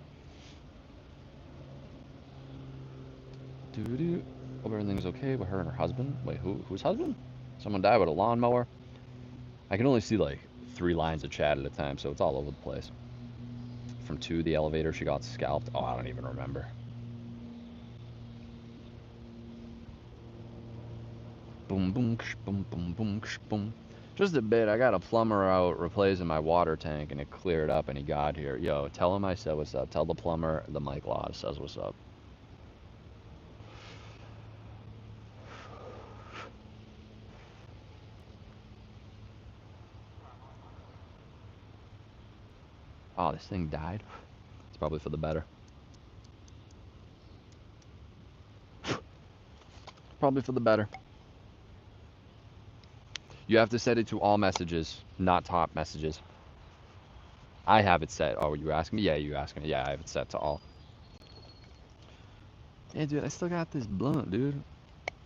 Doo-doo. Hope everything's okay with her and her husband. Wait, whose husband? Someone died with a lawnmower? I can only see like 3 lines of chat at a time, so it's all over the place. From 2, the elevator, she got scalped. Oh, I don't even remember. Boom, boom, ksh, boom, boom, boom, ksh, boom. Just a bit. I got a plumber out replacing my water tank, and it cleared up, and he got here. Yo, tell him I said what's up. Tell the plumber the Mike Law says what's up. Oh, this thing died? It's probably for the better. Probably for the better. You have to set it to all messages, not top messages. I have it set. Oh, you asking me? Yeah, you asking me. Yeah, I have it set to all. Yeah, dude, I still got this blunt, dude.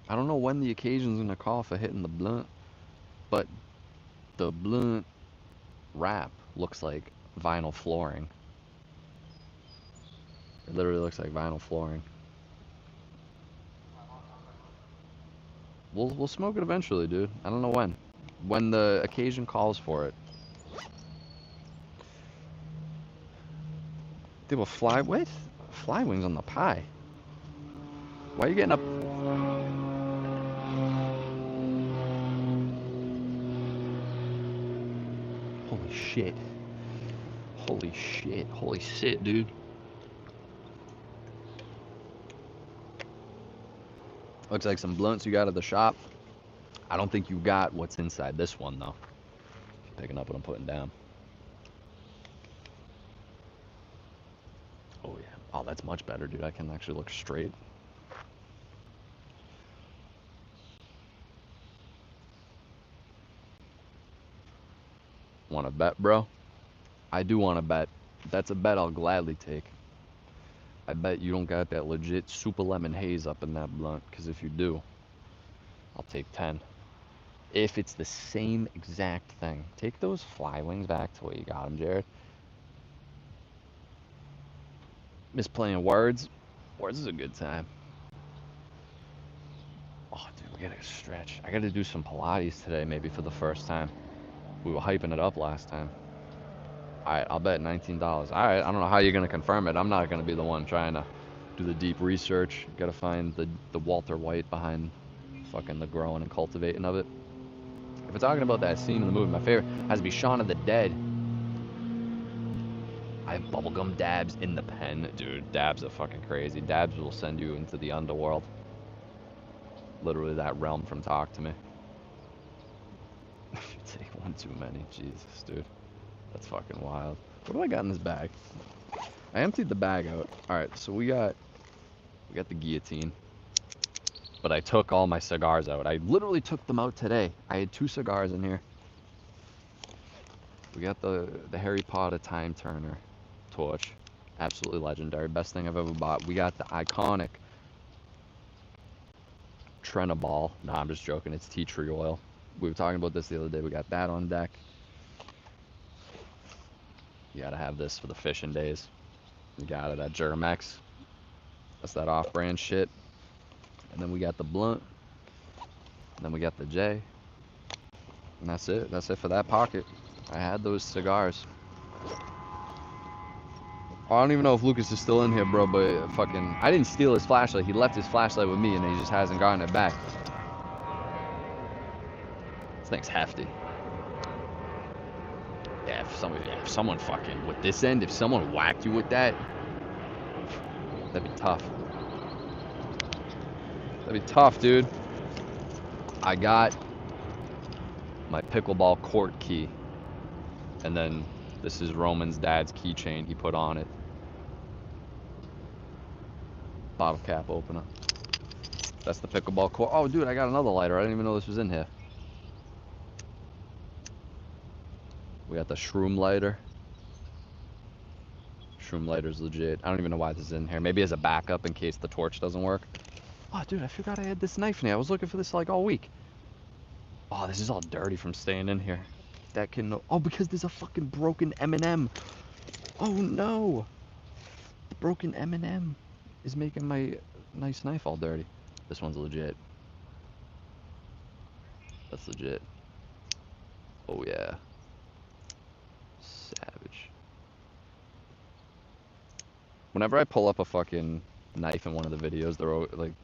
I don't know when the occasion's gonna call for hitting the blunt, but the blunt wrap looks like vinyl flooring. It literally looks like vinyl flooring. We'll smoke it eventually, dude. I don't know when. When the occasion calls for it. They will fly. What? Fly wings on the pie. Why are you getting up? Holy shit. Holy shit. Holy shit, dude. Looks like some blunts you got at the shop. I don't think you got what's inside this one, though. Picking up what I'm putting down. Oh, yeah. Oh, that's much better, dude. I can actually look straight. Want to bet, bro? I do want to bet. That's a bet I'll gladly take. I bet you don't got that legit super lemon haze up in that blunt, because if you do, I'll take 10. If it's the same exact thing. Take those fly wings back to where you got them, Jared. Miss playing words. Words is a good time. Oh, dude, we gotta stretch. I gotta do some Pilates today, maybe for the first time. We were hyping it up last time. All right, I'll bet $19. All right, I don't know how you're gonna confirm it. I'm not gonna be the one trying to do the deep research. Gotta find the Walter White behind fucking the growing and cultivating of it. If we're talking about that scene in the movie, my favorite has to be Shaun of the Dead. I have bubblegum dabs in the pen. Dude, dabs are fucking crazy. Dabs will send you into the underworld. Literally that realm from Talk to Me. Take one too many. Jesus, dude. That's fucking wild. What do I got in this bag? I emptied the bag out. Alright, so we got the guillotine. But I took all my cigars out. I literally took them out today. I had 2 cigars in here. We got the Harry Potter Time Turner torch. Absolutely legendary. Best thing I've ever bought. We got the iconic Trenaball. Nah, I'm just joking. It's tea tree oil. We were talking about this the other day. We got that on deck. You gotta have this for the fishing days. You got it at Germex. That's that off-brand shit. And then we got the blunt. And then we got the J. And that's it. That's it for that pocket. I had those cigars. I don't even know if Lucas is still in here, bro, but fucking... I didn't steal his flashlight. He left his flashlight with me, and he just hasn't gotten it back. This thing's hefty. Yeah, if someone fucking... With this end, if someone whacked you with that, that'd be tough. That'd be tough, dude. I got my pickleball court key. And then this is Roman's dad's keychain he put on it. Bottle cap opener. That's the pickleball court. Oh, dude, I got another lighter. I didn't even know this was in here. We got the shroom lighter. Shroom lighter's legit. I don't even know why this is in here. Maybe as a backup in case the torch doesn't work. Oh, dude, I forgot I had this knife in here. I was looking for this like all week. Oh, this is all dirty from staying in here. That can... Oh, because there's a fucking broken M&M. Oh, no. The broken M&M is making my nice knife all dirty. This one's legit. That's legit. Oh, yeah. Savage. Whenever I pull up a fucking knife in one of the videos,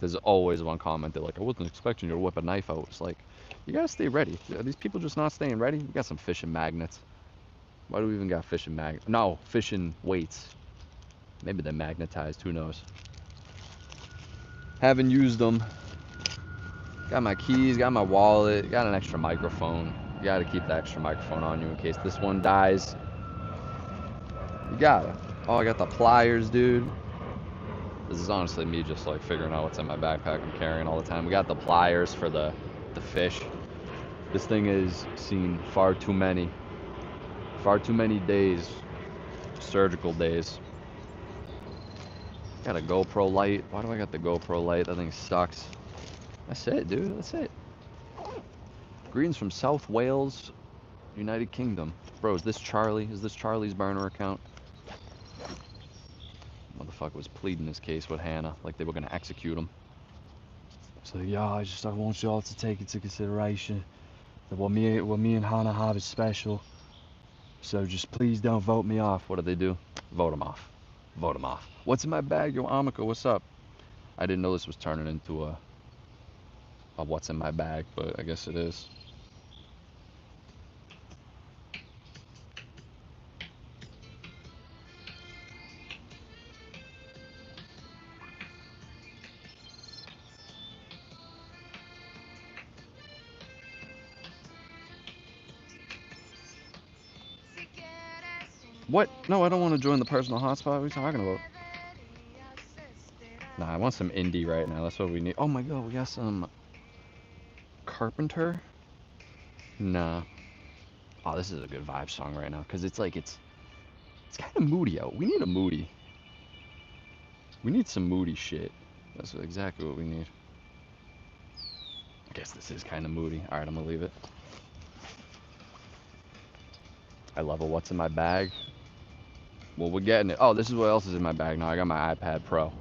there's always one comment. They're like, I wasn't expecting you to whip a knife out. It's like, you gotta stay ready. Are these people just not staying ready? We got some fishing magnets. Why do we even got fishing No, fishing weights. Maybe they're magnetized, who knows. Haven't used them. Got my keys, got my wallet, got an extra microphone. You gotta keep the extra microphone on you in case this one dies. You gotta. Oh, I got the pliers, dude. This is honestly me just like figuring out what's in my backpack I'm carrying all the time. We got the pliers for the fish. This thing has seen far too many days, surgical days. Got a GoPro light. Why do I got the GoPro light? That thing sucks. That's it, dude. That's it. Greetings from South Wales, United Kingdom. Bro, is this Charlie? Is this Charlie's burner account? Motherfucker was pleading his case with Hannah, like they were gonna execute him. So yeah, I want y'all to take into consideration that what me and Hannah have is special. So just please don't vote me off. What do they do? Vote him off. Vote him off. What's in my bag? Yo, Amika, what's up? I didn't know this was turning into a what's in my bag, but I guess it is. What? No, I don't want to join the personal hotspot. What are you talking about? Nah, I want some indie right now. That's what we need. Oh my god, we got some Carpenter? Nah. Oh, this is a good vibe song right now, because it's like, it's kind of moody out. We need a moody. We need some moody shit. That's exactly what we need. I guess this is kind of moody. Alright, I'm gonna leave it. I love a what's in my bag. Well, we're getting it. Oh, this is what else is in my bag now. I got my iPad Pro.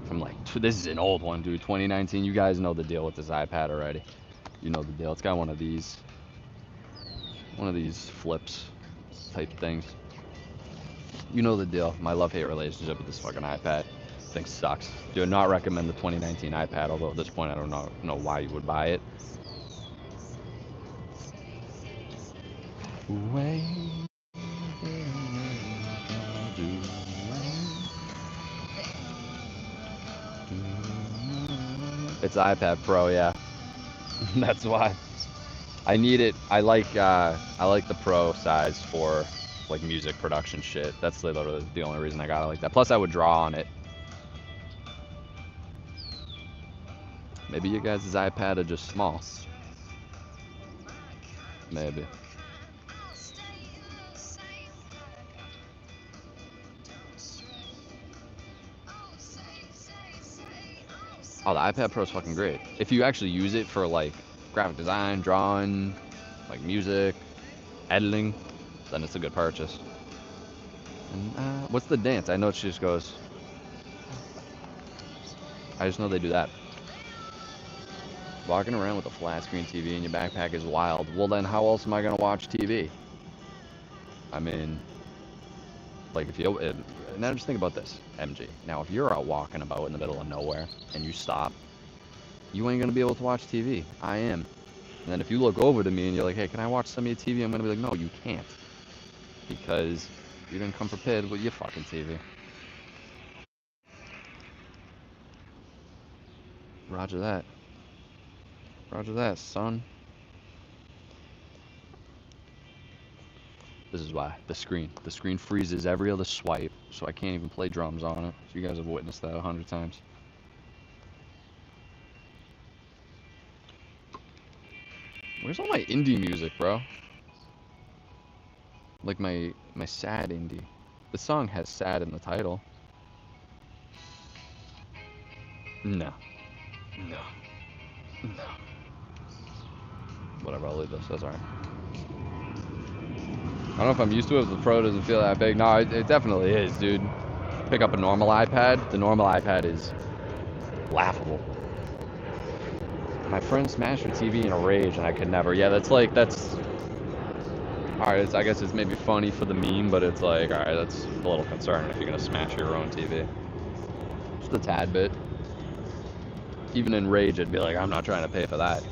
I'm like, this is an old one, dude. 2019. You guys know the deal with this iPad already. You know the deal. It's got one of these flips type things. You know the deal. My love-hate relationship with this fucking iPad. Thing sucks. Do not recommend the 2019 iPad, although at this point I don't know why you would buy it. It's iPad Pro, yeah. That's why. I need it. I like the Pro size for like music production shit. That's literally the only reason I got it like that. Plus I would draw on it. Maybe you guys' iPad are just small. Maybe. Oh, the iPad Pro is fucking great. If you actually use it for like graphic design, drawing, like music, editing, then it's a good purchase. And what's the dance? I know she just goes. I just know they do that. Walking around with a flat screen TV in your backpack is wild. Well, then how else am I gonna watch TV? I mean, like if you now just think about this, MG. Now if you're out walking about in the middle of nowhere and you stop, you ain't gonna be able to watch TV. I am. And then if you look over to me and you're like, hey, can I watch some of your TV? I'm gonna be like, no, you can't, because you didn't come prepared with your fucking TV. Roger that. Roger that, son. This is why. The screen freezes every other swipe, so I can't even play drums on it. So you guys have witnessed that 100 times. Where's all my indie music, bro? Like my sad indie. The song has sad in the title. No. No. No. Whatever, I'll leave this. That's alright. I don't know if I'm used to it if the Pro doesn't feel that big. No, it definitely is, dude. Pick up a normal iPad. The normal iPad is laughable. My friend smashed her TV in a rage, and I could never. Yeah, that's. Alright, I guess it's maybe funny for the meme, but it's like, alright, that's a little concerning if you're gonna smash your own TV. Just a tad bit. Even in rage, I'd be like, I'm not trying to pay for that.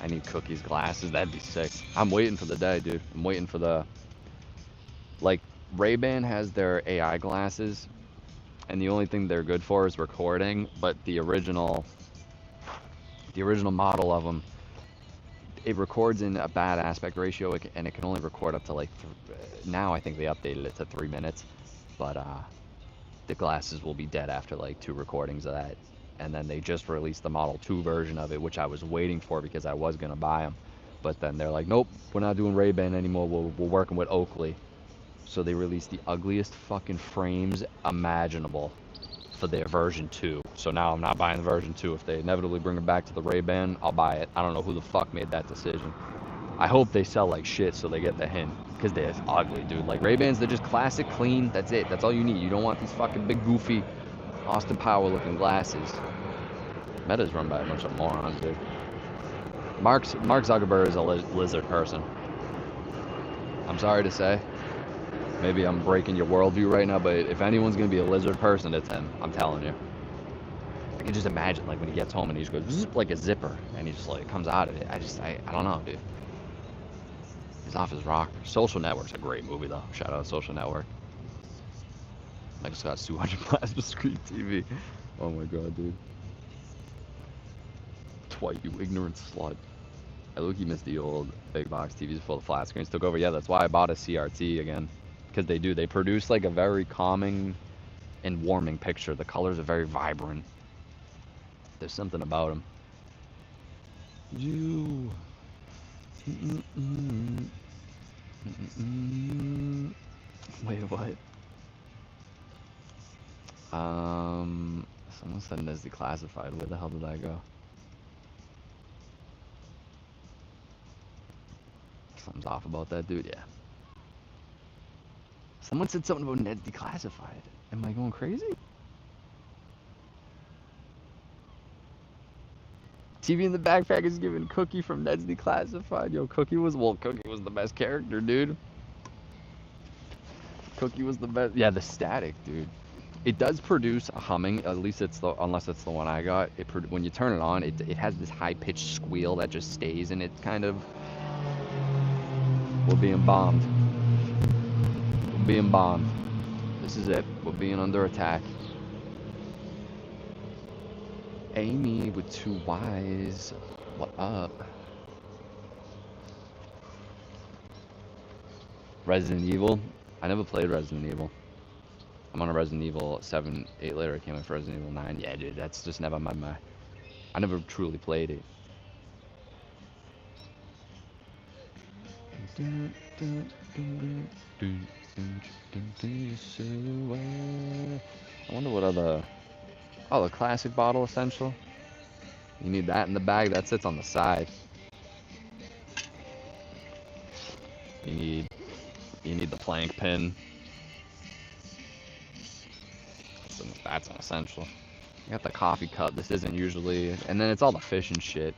I need Cookie's glasses. That'd be sick. I'm waiting for the day, dude. I'm waiting for the... Like, Ray-Ban has their AI glasses, and the only thing they're good for is recording, but the original model of them, it records in a bad aspect ratio, and it can only record up to like, now I think they updated it to 3 minutes, but the glasses will be dead after like 2 recordings of that. And then they just released the Model 2 version of it, which I was waiting for because I was going to buy them. But then they're like, nope, we're not doing Ray-Ban anymore, we're working with Oakley. So they released the ugliest fucking frames imaginable for their version 2. So now I'm not buying the version 2. If they inevitably bring it back to the Ray-Ban, I'll buy it. I don't know who the fuck made that decision. I hope they sell like shit so they get the hint. Because they're ugly, dude. Like Ray-Bans, they're just classic, clean. That's it. That's all you need. You don't want these fucking big, goofy, Austin Power looking glasses. Meta's run by a bunch of morons, dude. Mark Zuckerberg is a lizard person. I'm sorry to say. Maybe I'm breaking your worldview right now, but if anyone's gonna be a lizard person, it's him. I'm telling you. I can just imagine, like, when he gets home and he just goes zip, like a zipper, and he just like comes out of it. I don't know, dude. He's off his rocker. Social Network's a great movie, though. Shout out Social Network. I just got 200 plasma screen TV. Oh my god, dude. Dwight, you ignorant slut. I look, you missed the old big box TVs before the flat screens took over. Yeah, that's why I bought a CRT again. Because they produce like a very calming and warming picture. The colors are very vibrant. There's something about them. You. Wait, what? Someone said it as declassified. Where the hell did I go? Something's off about that dude, yeah. Someone said something about Ned's Declassified. Am I going crazy? TV in the backpack is giving Cookie from Ned's Declassified. Yo, Cookie was the best character, dude. Cookie was the best. Yeah, the static, dude. It does produce a humming. At least unless it's the one I got. When you turn it on, it has this high pitched squeal that just stays, and it kind of. We're being bombed. We're being bombed. This is it. We're being under attack. Amy with 2 Ys. What up? Resident Evil? I never played Resident Evil. I'm on a Resident Evil 7, 8 later. I came in for Resident Evil 9. Yeah, dude, that's just never my. I never truly played it. I wonder what other. Oh, the classic bottle essential. You need that in the bag. That sits on the side. You need the plank pin. That's an essential. You got the coffee cup. This isn't usually, and then it's all the fish and shit.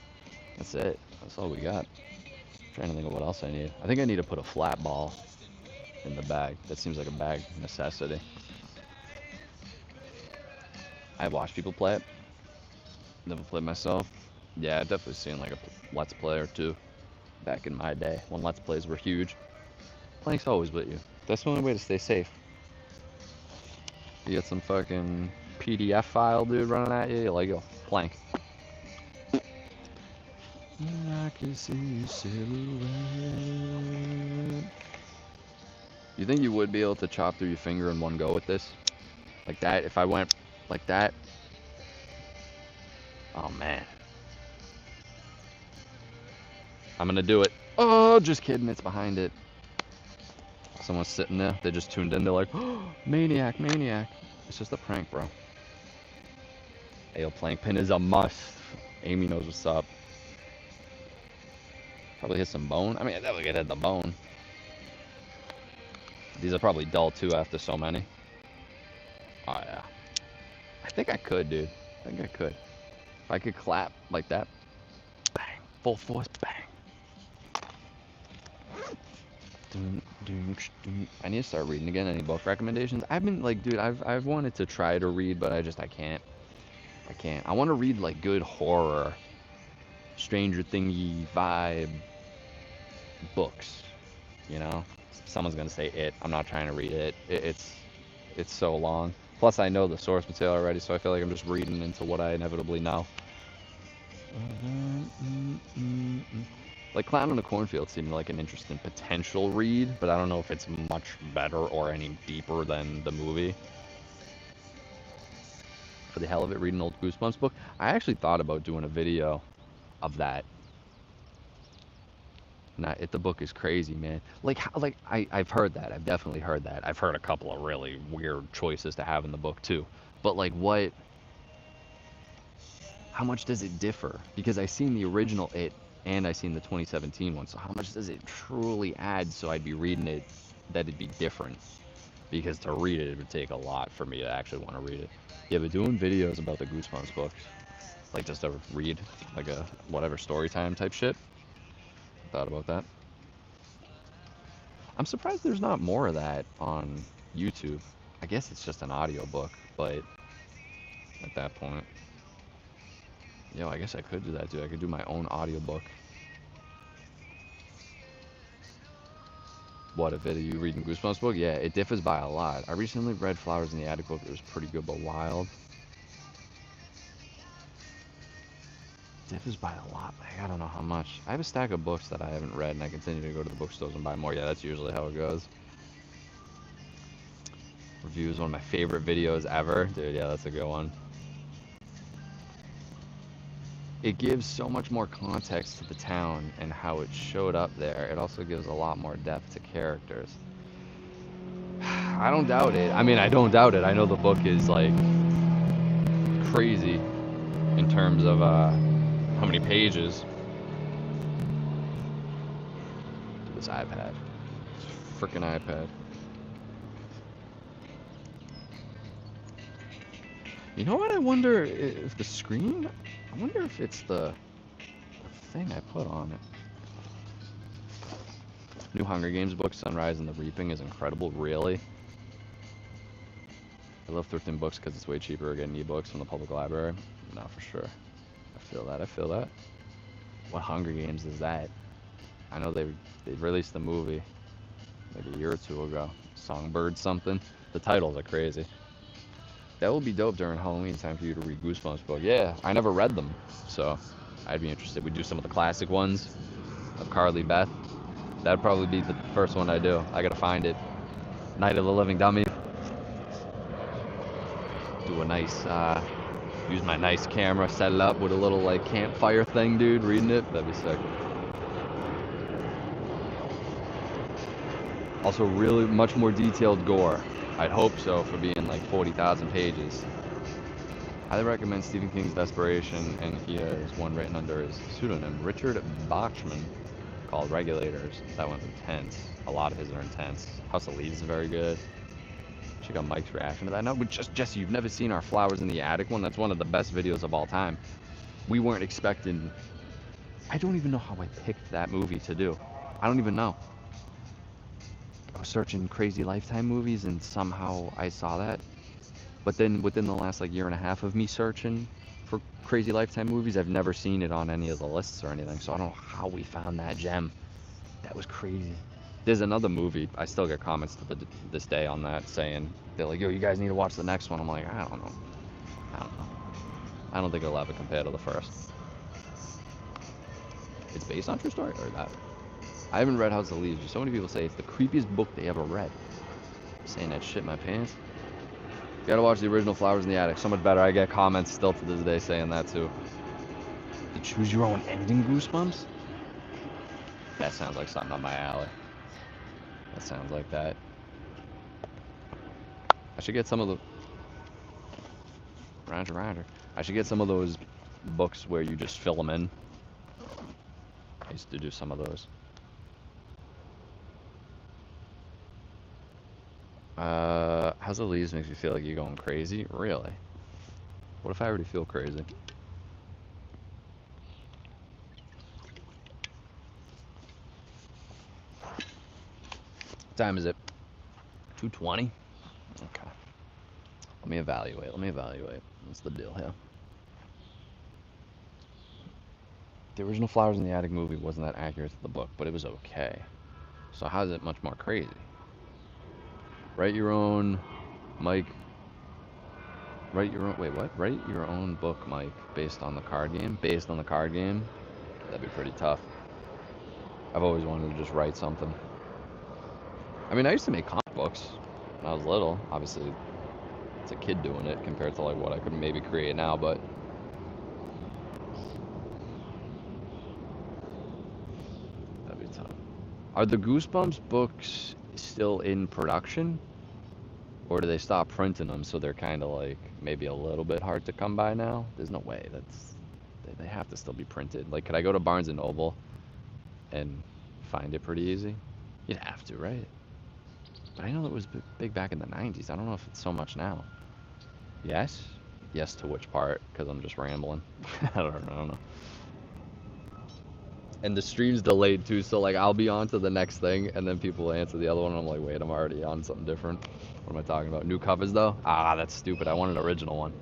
That's it. That's all we got. I'm trying to think of what else I need. I think I need to put a flat ball in the bag. That seems like a bag necessity. I've watched people play it. Never played myself. Yeah, I've definitely seen like a Let's Play or two back in my day when Let's Plays were huge. Plank's always with you. That's the only way to stay safe. You get some fucking PDF file, dude, running at you. You're like, yo, plank. I can see your silhouette. You think you would be able to chop through your finger in one go with this? Like that? If I went like that? Oh, man. I'm gonna do it. Oh, just kidding. It's behind it. Someone's sitting there. They just tuned in. They're like, oh, maniac, maniac. It's just a prank, bro. Hey, yo, plank pin is a must. Amy knows what's up. Probably hit some bone. I mean, I definitely could hit the bone. These are probably dull, too, after so many. Oh, yeah. I think I could, dude. I think I could. If I could clap like that. Bang. Full force, bang. I need to start reading again. Any book recommendations? I've been like, dude, I've wanted to try to read, but I can't. I want to read like good horror, Stranger Thingy vibe books. You know, someone's gonna say it. I'm not trying to read it. It's so long. Plus, I know the source material already, so I feel like I'm just reading into what I inevitably know. Like Clown in the Cornfield seemed like an interesting potential read, but I don't know if it's much better or any deeper than the movie. For the hell of it, read an old Goosebumps book. I actually thought about doing a video of that. The book is crazy, man. I've heard that. I've definitely heard that. I've heard a couple of really weird choices to have in the book too. But like what? How much does it differ? Because I seen the original It. And I seen the 2017 one, so how much does it truly add so I'd be reading it that it'd be different? Because to read it, it would take a lot for me to actually want to read it. Yeah, but doing videos about the Goosebumps books, like just to read, like a whatever story time type shit. Thought about that. I'm surprised there's not more of that on YouTube. I guess it's just an audiobook, but at that point. Yo, I guess I could do that, dude. I could do my own audiobook. What, a video you reading Goosebumps book? Yeah, it differs by a lot. I recently read Flowers in the Attic book. It was pretty good, but wild. Differs by a lot. I don't know how much. I have a stack of books that I haven't read, and I continue to go to the bookstores and buy more. Yeah, that's usually how it goes. Review is one of my favorite videos ever. Dude, yeah, that's a good one. It gives so much more context to the town and how it showed up there. It also gives a lot more depth to characters. I don't doubt it. I mean, I don't doubt it. I know the book is like crazy in terms of how many pages. This iPad. Freaking iPad. You know what? I wonder if the screen. I wonder if it's the thing I put on it. New Hunger Games book, Sunrise and the Reaping, is incredible. Really? I love thrifting books because it's way cheaper to get ebooks from the public library. No, for sure. I feel that. I feel that. What Hunger Games is that? I know they released the movie maybe a year or two ago. Songbird something. The titles are crazy. That would be dope during Halloween time for you to read Goosebumps book. Yeah, I never read them, so I'd be interested. We do some of the classic ones of Carly Beth. That'd probably be the first one I do. I gotta find it. Night of the Living Dummy. Do a nice, use my nice camera, set it up with a little like campfire thing, dude. Reading it, that'd be sick. Also, really much more detailed gore. I'd hope so for being like 40,000 pages. Highly recommend Stephen King's Desperation, and he has one written under his pseudonym, Richard Bachman, called Regulators. That one's intense. A lot of his are intense. House of Leaves is very good. Check out Mike's reaction to that. No, but just Jesse, you've never seen our Flowers in the Attic one? That's one of the best videos of all time. We weren't expecting. I don't even know how I picked that movie to do. I don't even know. I was searching crazy Lifetime movies, and somehow I saw that. But then within the last like year and a half of me searching for crazy Lifetime movies, I've never seen it on any of the lists or anything. So I don't know how we found that gem. That was crazy. There's another movie. I still get comments to this day on that saying, they're like, yo, you guys need to watch the next one. I'm like, I don't know. I don't know. I don't think it'll ever compare to the first. It's based on true story or that? I haven't read House of Leaves. So many people say it's the creepiest book they ever read. I'm saying that shit in my pants. You gotta watch the original Flowers in the Attic. So much better. I get comments still to this day saying that too. The choose your own ending Goosebumps? That sounds like something up my alley. That sounds like that. I should get some of the... Roger. I should get some of those books where you just fill them in. I used to do some of those. House of Leaves makes you feel like you're going crazy? Really? What if I already feel crazy? What time is it? 2:20? Okay. Let me evaluate. What's the deal here? The original Flowers in the Attic movie wasn't that accurate to the book, but it was okay. So how's it much more crazy? Write your own, Mike. Write your own. Wait, what? Write your own book, Mike, based on the card game. Based on the card game. That'd be pretty tough. I've always wanted to just write something. I mean, I used to make comic books when I was little. Obviously, it's a kid doing it compared to like what I could maybe create now, but that'd be tough. Are the Goosebumps books still in production? Or do they stop printing them so they're kind of like maybe a little bit hard to come by now? There's no way. They have to still be printed. Like, could I go to Barnes and Noble and find it pretty easy? You'd have to, right? But I know it was big back in the 90s. I don't know if it's so much now. Yes? Yes to which part? Because I'm just rambling. I don't know. And the stream's delayed too, so like I'll be on to the next thing, and then people will answer the other one, and I'm like, wait, I'm already on something different. What am I talking about? New covers though? Ah, that's stupid. I want an original one.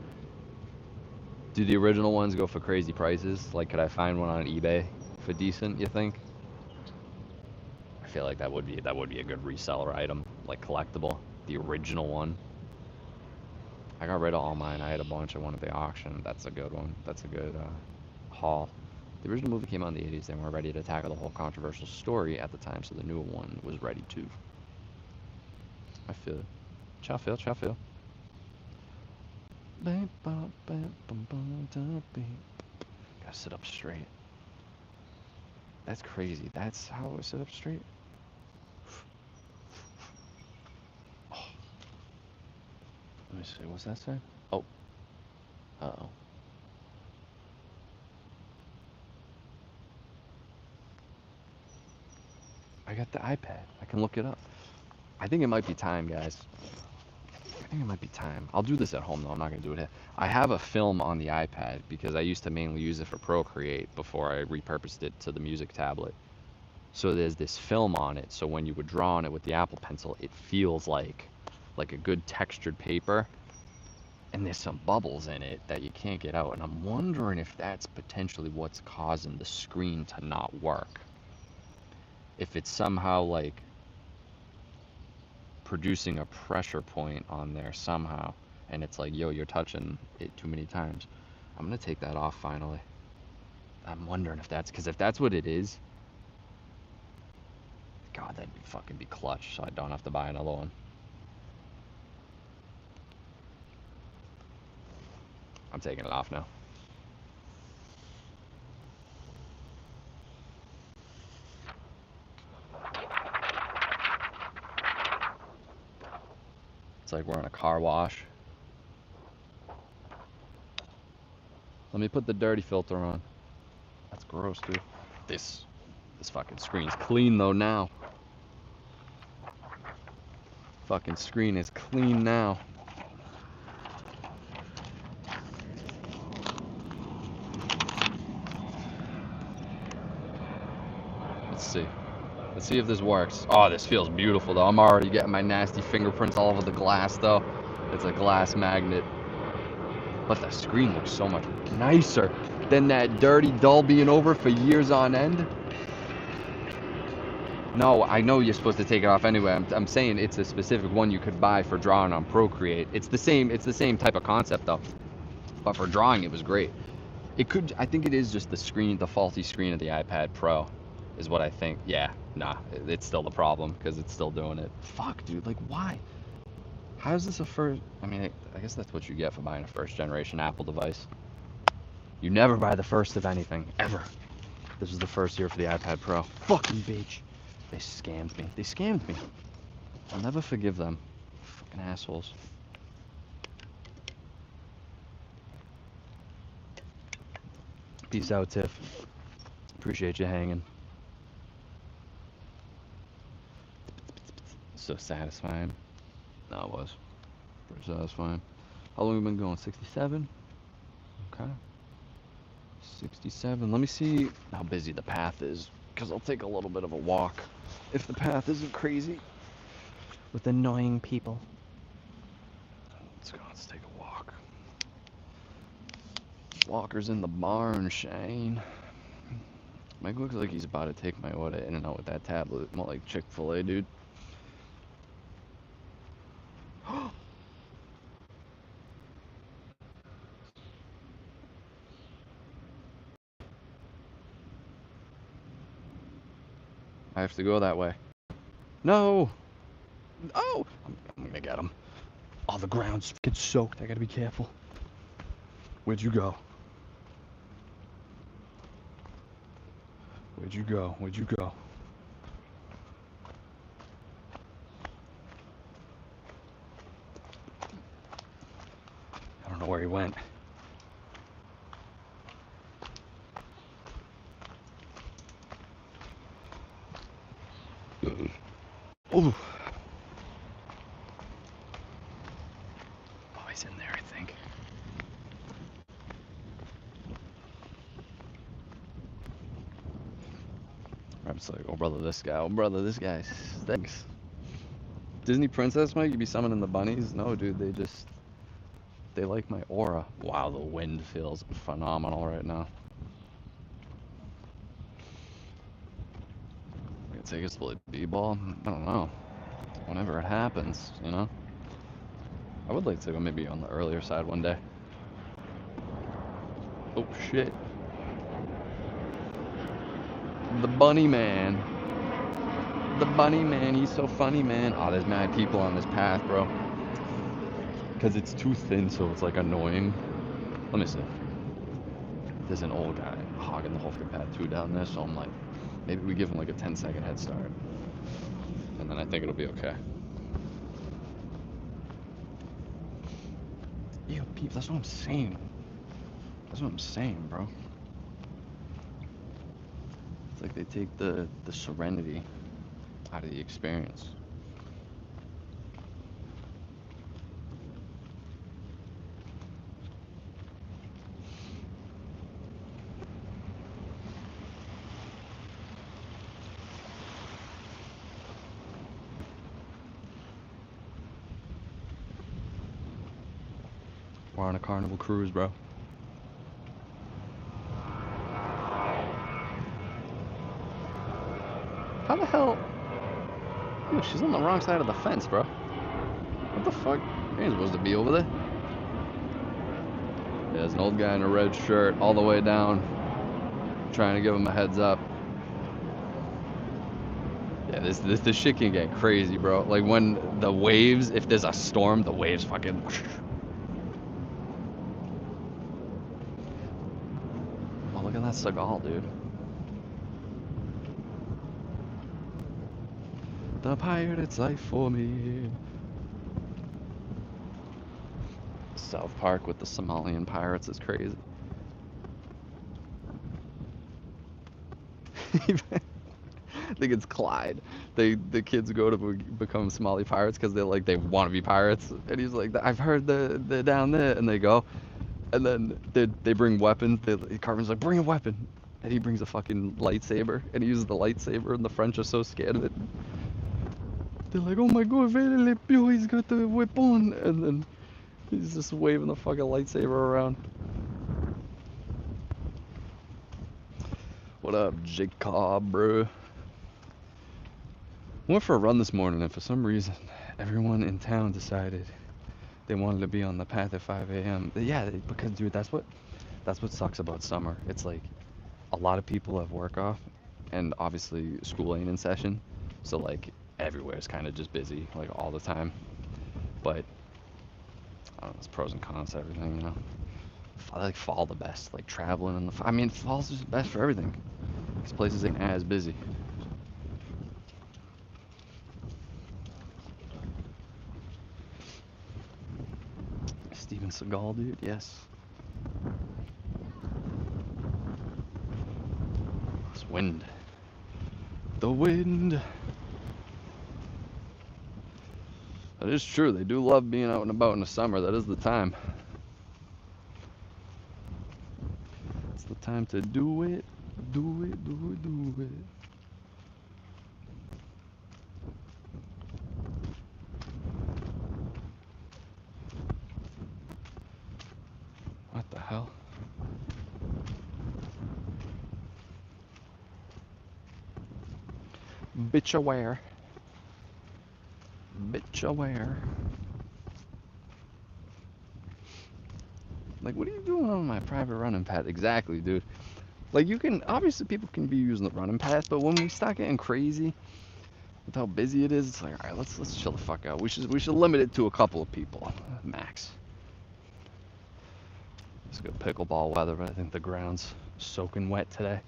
Do the original ones go for crazy prices? Like, could I find one on eBay for decent, you think? I feel like that would be a good reseller item, like collectible. The original one. I got rid of all mine. I had a bunch I won at the auction. That's a good one. That's a good haul. The original movie came out in the 80s. They weren't ready to tackle the whole controversial story at the time, so the newer one was ready too. I feel it. Ciao, Phil. Gotta sit up straight. That's crazy. That's how I sit up straight? Oh. Let me see. What's that say? Oh. Uh-oh. I got the iPad. I can look it up. I think it might be time, guys. think it might be time. I'll do this at home though. I'm not gonna do it here. I have a film on the iPad because I used to mainly use it for Procreate before I repurposed it to the music tablet. So there's this film on it. So when you would draw on it with the Apple Pencil, it feels like a good textured paper. And there's some bubbles in it that you can't get out. And I'm wondering if that's potentially what's causing the screen to not work. If it's somehow like producing a pressure point on there somehow, and it's like, yo, you're touching it too many times. I'm gonna take that off finally. I'm wondering if that's, because if that's what it is, God, that'd be fucking be clutch, so I don't have to buy another one. I'm taking it off now. It's like we're in a car wash. Let me put the dirty filter on. That's gross, dude. This fucking screen's clean though now. Fucking screen is clean now. Let's see. Let's see if this works. Oh, this feels beautiful though. I'm already getting my nasty fingerprints all over the glass though. It's a glass magnet. But the screen looks so much nicer than that dirty dull being over for years on end. No, I know you're supposed to take it off anyway. I'm saying it's a specific one you could buy for drawing on Procreate. It's the same type of concept though. But for drawing it was great. It could, I think it is just the screen, the faulty screen of the iPad Pro is what I think. Yeah, nah, it's still the problem because it's still doing it. Fuck, dude, like why? How is this a first, I mean, I guess that's what you get for buying a first generation Apple device. You never buy the first of anything, ever. This is the first year for the iPad Pro. Fucking bitch. They scammed me. They scammed me. I'll never forgive them. Fucking assholes. Peace out, Tiff. Appreciate you hanging. So satisfying. No, it was. Pretty satisfying. How long have we been going? 67? Okay. 67. Let me see how busy the path is, because I'll take a little bit of a walk if the path isn't crazy with annoying people. Let's go. Let's take a walk. Walker's in the barn, Shane. Mike looks like he's about to take my order in and out with that tablet. More like Chick-fil-A, dude. I have to go that way. No! Oh! I'm gonna get him. Oh, the ground's fucking soaked. I gotta be careful. Where'd you go? Where'd you go? Where'd you go? I don't know where he went. Oh, he's in there, I think. I'm just like, oh brother, this guy stinks. Disney princess might you be summoning the bunnies? No, dude, they like my aura. Wow, the wind feels phenomenal right now. I could take a split b-ball. I don't know. Whenever it happens, you know. I would like to go maybe on the earlier side one day. Oh shit. The bunny man. The bunny man, he's so funny, man. Oh, there's mad people on this path, bro. Because it's too thin, so it's like annoying. Let me see. There's an old guy hogging the whole path too down there, so I'm like, maybe we give him like a 10-second head start. And then I think it'll be okay. Yo, peep, that's what I'm saying. That's what I'm saying, bro. It's like they take the serenity out of the experience. We're on a Carnival cruise, bro. How the hell? Dude, she's on the wrong side of the fence, bro. What the fuck? You ain't supposed to be over there. Yeah, there's an old guy in a red shirt all the way down, trying to give him a heads up. Yeah, this shit can get crazy, bro. Like when the waves, if there's a storm, the waves fucking. Oh, look at that Seagal, dude. The pirate's life for me. South Park with the Somalian pirates is crazy. I think it's Clyde. The kids go to become Somali pirates because they want to be pirates, and he's like, I've heard they're down there, and they go, and then they bring weapons. Carmen's like, bring a weapon, and he brings a fucking lightsaber, and he uses the lightsaber, and the French are so scared of it. They're like, oh my god, he's got the weapon, and then he's just waving the fucking lightsaber around. What up, Jacob, bro? Went for a run this morning, and for some reason, everyone in town decided they wanted to be on the path at 5 a.m. Yeah, because dude, that's what sucks about summer. It's like a lot of people have work off, and obviously school ain't in session, so like everywhere's kind of just busy like all the time. But I don't know, there's pros and cons to everything, you know. I like fall the best, like traveling in the. I mean, fall's just best for everything. These places ain't as busy. Steven Seagal, dude, yes. This wind. The wind. That is true. They do love being out and about in the summer. That is the time. It's the time to do it. Do it, do it, do it. What the hell? Bitch aware. Bitch aware. Like, what are you doing on my private running path? Exactly, dude. Like, you can, obviously people can be using the running path, but when we start getting crazy with how busy it is, it's like, all right, let's chill the fuck out. We should limit it to a couple of people, max. It's good pickleball weather, but I think the ground's soaking wet today.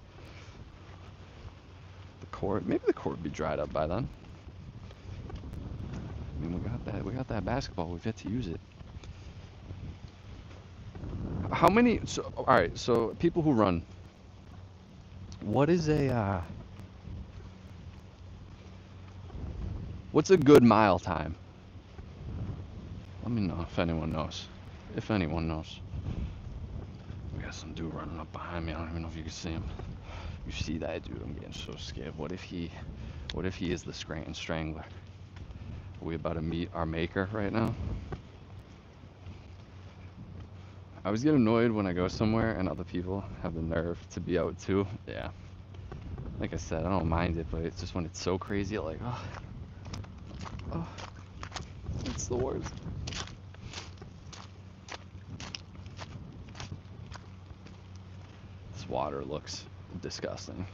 The court, maybe the court would be dried up by then. I mean, we got that basketball. We've yet to use it. How many? So, all right. So people who run. What is what's a good mile time? Let me know if anyone knows. If anyone knows. We got some dude running up behind me. I don't even know if you can see him. You see that dude? I'm getting so scared. What if he is the Scranton Strangler? Are we about to meet our maker right now? I always get annoyed when I go somewhere and other people have the nerve to be out too. Yeah. Like I said, I don't mind it, but it's just when it's so crazy, like, oh, it's the worst. This water looks disgusting.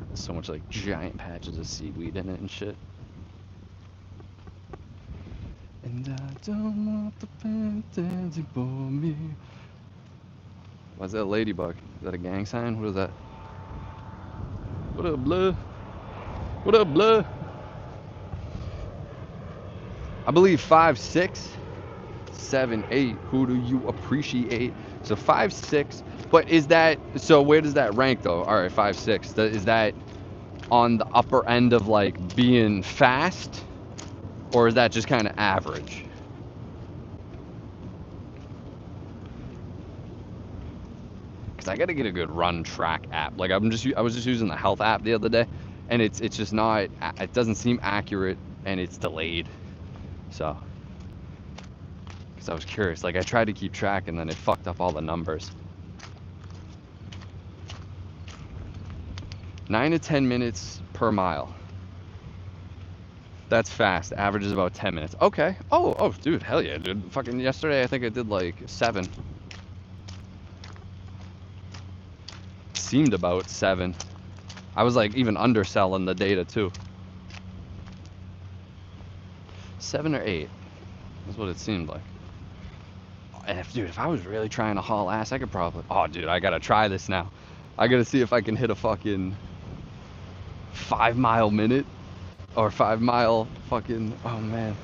There's so much like giant patches of seaweed in it and shit. And I don't want the pen dancing for me. Why's that a ladybug? Is that a gang sign? What is that? What up, blood? What up, blood? I believe 5'6", 7'8". Who do you appreciate? So 5'6", but is that, so where does that rank though? All right, 5'6". Is that on the upper end of like being fast, or is that just kind of average? Because I gotta get a good run track app. Like I was just using the health app the other day, and it's just not. It doesn't seem accurate, and it's delayed. So, because I was curious. Like, I tried to keep track, and then it fucked up all the numbers. 9 to 10 minutes per mile. That's fast. Average is about 10 minutes. Okay. Oh, dude, hell yeah, dude. Fucking yesterday, I think I did like 7. Seemed about 7. I was like even underselling the data too. 7 or 8. That's what it seemed like. And if I was really trying to haul ass, I could probably. Oh, dude, I gotta try this now. I gotta see if I can hit a fucking 5-mile minute or 5-mile fucking. Oh man.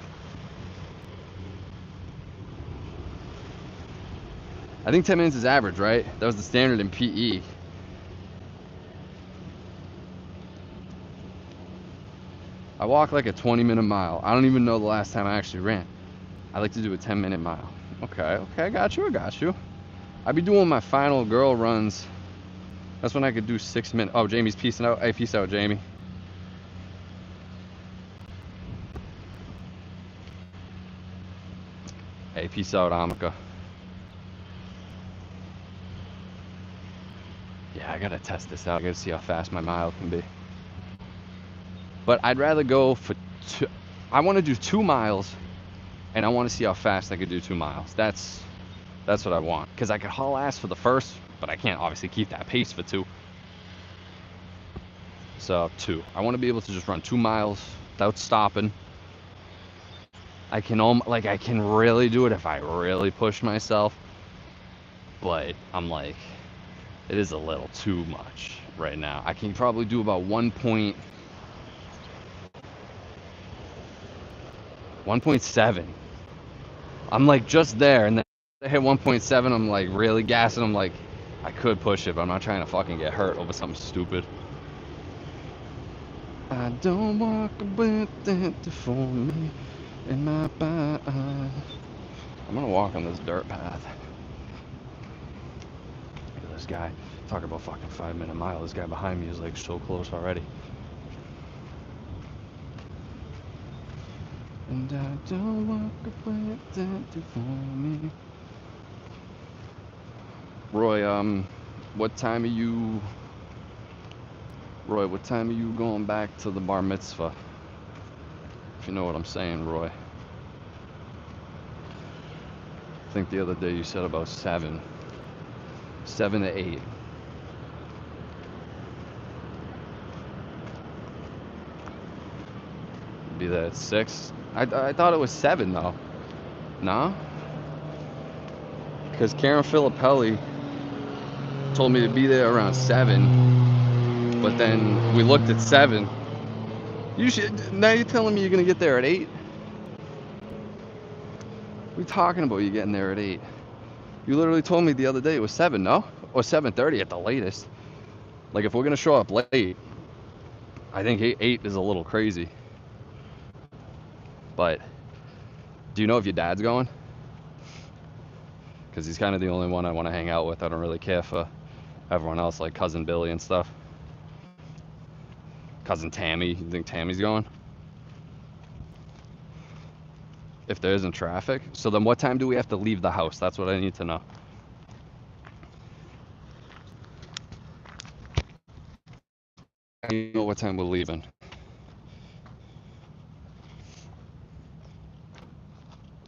I think 10 minutes is average, right? That was the standard in PE. I walk like a 20-minute mile. I don't even know the last time I actually ran. I like to do a 10-minute mile. Okay, I got you. I be doing my final girl runs. That's when I could do 6 minutes. Oh, Jamie's peacing out. Hey, peace out, Jamie. Hey, peace out, Amika. Yeah, I gotta test this out. I gotta see how fast my mile can be. But I'd rather go for 2. I want to do 2 miles, and I want to see how fast I could do 2 miles. That's what I want. Because I could haul ass for the first, but I can't obviously keep that pace for 2. So 2. I want to be able to just run 2 miles without stopping. I can really do it if I really push myself. But I'm like, it is a little too much right now. I can probably do about 1.7. I'm like just there, and then I hit 1.7. I'm like really gassing. I'm like, I could push it, but I'm not trying to fucking get hurt over something stupid. I don't walk with that for me in my body. I'm gonna walk on this dirt path. Look at this guy. Talk about fucking 5-minute mile. This guy behind me is like so close already. And I don't walk with that for me. Roy, what time are you going back to the bar mitzvah? If you know what I'm saying, Roy. I think the other day you said about 7 to 8. Be there at 6. I thought it was 7 though. No? Because Karen Filippelli told me to be there around 7, but then we looked at 7. Now you're telling me you're gonna get there at 8? What are you talking about? You getting there at 8? You literally told me the other day it was 7, no? Or 7:30 at the latest. Like if we're gonna show up late, I think 8 is a little crazy. But do you know if your dad's going? Because he's kind of the only one I want to hang out with. I don't really care for everyone else, like Cousin Billy and stuff. Cousin Tammy. You think Tammy's going? If there isn't traffic. So then what time do we have to leave the house? That's what I need to know. You know what time we're leaving.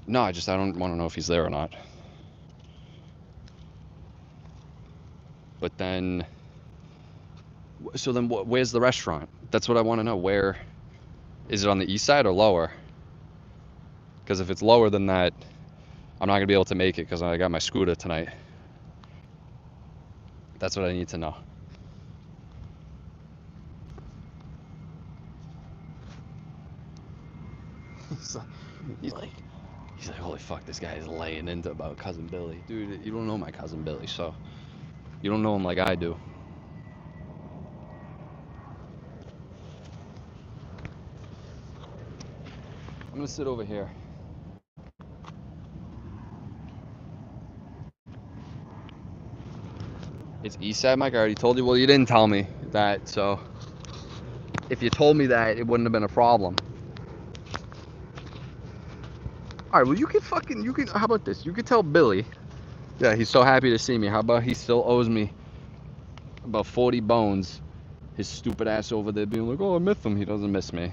No, I don't want to know if he's there or not. But then, so then where's the restaurant? That's what I want to know. Where, is it on the east side or lower? Because if it's lower than that, I'm not going to be able to make it because I got my scooter tonight. That's what I need to know. He's like, holy fuck, this guy is laying into about Cousin Billy. Dude, you don't know my Cousin Billy, so you don't know him like I do. I'm gonna sit over here. It's east side, Mike. I already told you. Well, you didn't tell me that, so if you told me that, it wouldn't have been a problem. Alright, well, how about this? You could tell Billy, yeah, he's so happy to see me. How about he still owes me about 40 bones? His stupid ass over there being like, oh, I miss him. He doesn't miss me.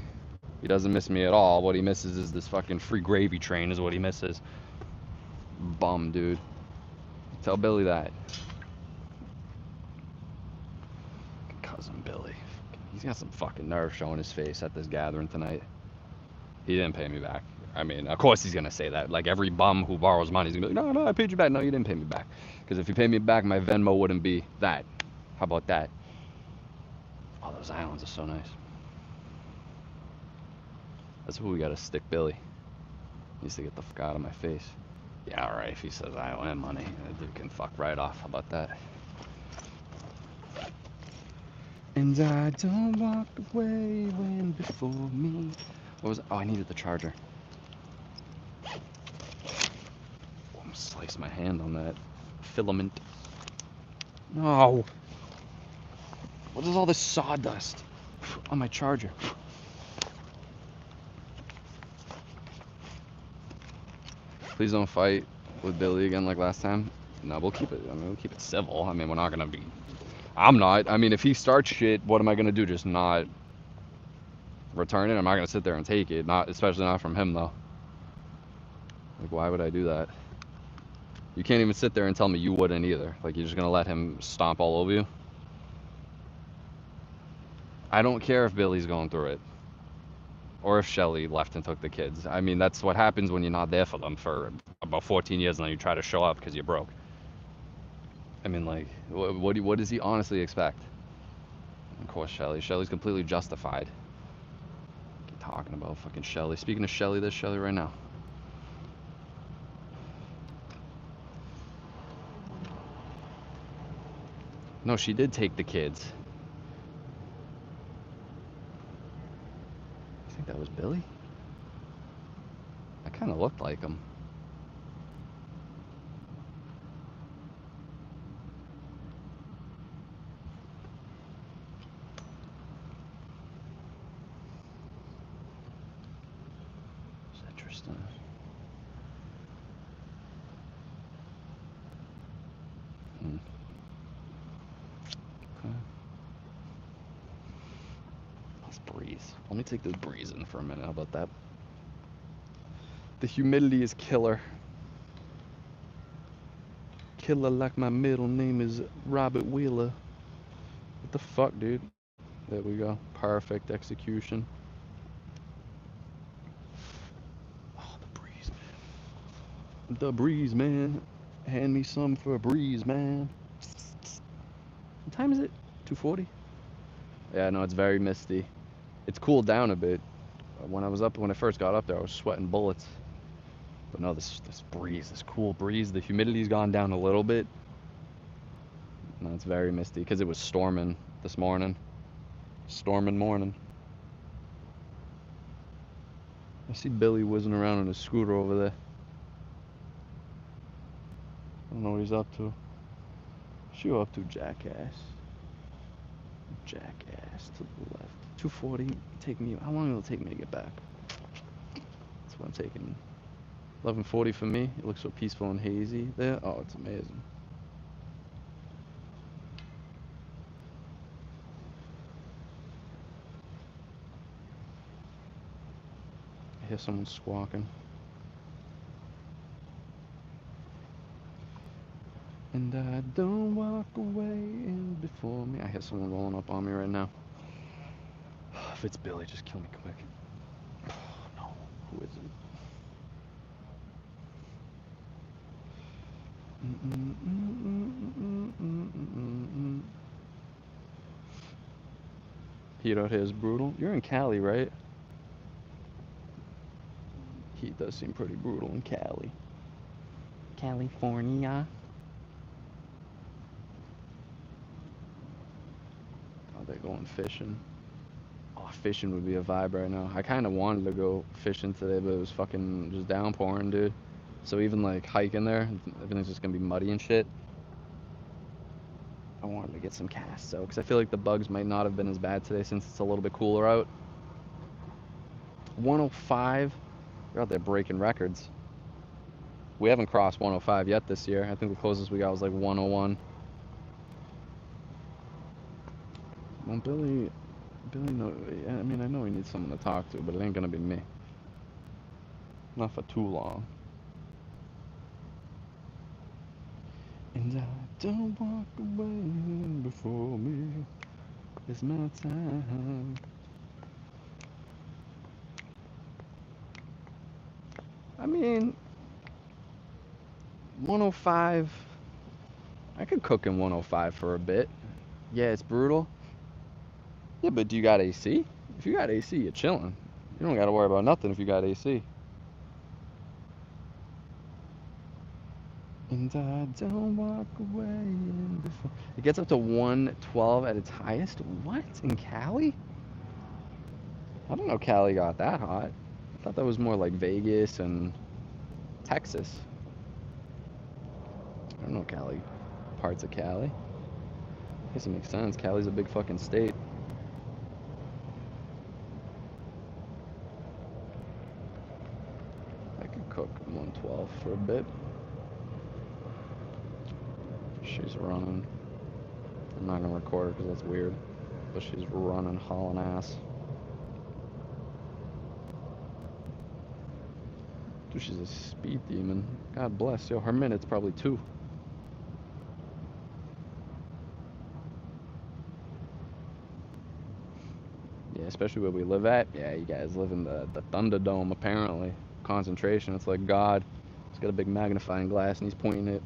He doesn't miss me at all. What he misses is this fucking free gravy train is what he misses. Bum, dude. Tell Billy that. Cousin Billy. He's got some fucking nerve showing his face at this gathering tonight. He didn't pay me back. I mean, of course he's gonna say that. Like every bum who borrows money is gonna be like, no, I paid you back. No, you didn't pay me back. Because if you paid me back, my Venmo wouldn't be that. How about that? Oh, those islands are so nice. That's who we gotta stick Billy. He needs to get the fuck out of my face. Yeah, alright, if he says I owe him money, that dude can fuck right off. How about that? And I don't walk away when before me. What was it? Oh, I needed the charger. Oh, I'm gonna slice my hand on that filament. No! What is all this sawdust on my charger? Please don't fight with Billy again like last time. No, we'll keep it. I mean, we'll keep it civil. I mean, we're not gonna be. I'm not. I mean, if he starts shit, what am I gonna do? Just not return it? I'm not gonna sit there and take it. Not, especially not from him though. Like, why would I do that? You can't even sit there and tell me you wouldn't either. Like, you're just gonna let him stomp all over you? I don't care if Billy's going through it. Or if Shelly left and took the kids. I mean, that's what happens when you're not there for them for about 14 years and then you try to show up because you're broke. I mean, like, what does he honestly expect? Of course, Shelly. Shelly's completely justified. What are you talking about? Fucking Shelly. Speaking of Shelly, there's Shelly right now. No, she did take the kids. I think that was Billy? That kind of looked like him. It's interesting. Hmm. Okay. Let's breathe. Let me take this breeze in for a minute. How about that? The humidity is killer. Killer like my middle name is Robert Wheeler. What the fuck, dude? There we go. Perfect execution. Oh, the breeze, man. The breeze, man. Hand me some for a breeze, man. What time is it? 2:40? Yeah, no, it's very misty. It's cooled down a bit. When I first got up there, I was sweating bullets. But no, this breeze, this cool breeze, the humidity's gone down a little bit. No, it's very misty because it was storming this morning. Storming morning. I see Billy whizzing around on his scooter over there. I don't know what he's up to. What you up to, jackass? Jackass to the left. 2:40. Take me. How long will it take me to get back? That's what I'm taking. 11:40 for me. It looks so peaceful and hazy there. Oh, it's amazing. I hear someone squawking. And I don't walk away and before me. I hear someone rolling up on me right now. If it's Billy, just kill me quick. Oh, no, who is it? Heat out here is brutal. You're in Cali, right? Heat does seem pretty brutal in Cali. California. Oh, they're going fishing. Oh, fishing would be a vibe right now. I kind of wanted to go fishing today, but it was fucking just downpouring, dude. So even like hiking there, everything's just gonna be muddy and shit. I wanted to get some casts though, because I feel like the bugs might not have been as bad today since it's a little bit cooler out. 105. They're out there breaking records. We haven't crossed 105 yet this year. I think the closest we got was like 101. Well, Billy, no, I mean, I know he needs someone to talk to, but it ain't gonna be me. Not for too long. And I don't walk away before me. It's my time. I mean, 105. I could cook in 105 for a bit. Yeah, it's brutal. Yeah, but do you got AC? If you got AC, you're chilling. You don't got to worry about nothing if you got AC. And I don't walk away before. It gets up to 112 at its highest. What? In Cali? I don't know Cali got that hot. I thought that was more like Vegas and Texas. I don't know Cali. Parts of Cali. I guess it makes sense. Cali's a big fucking state. I could cook 112 for a bit. She's running. I'm not gonna record her because that's weird. But she's running, hauling ass. Dude, she's a speed demon. God bless. Yo, her minute's probably 2. Yeah, especially where we live at. Yeah, you guys live in the Thunderdome, apparently. Concentration. It's like God. He's got a big magnifying glass and he's pointing it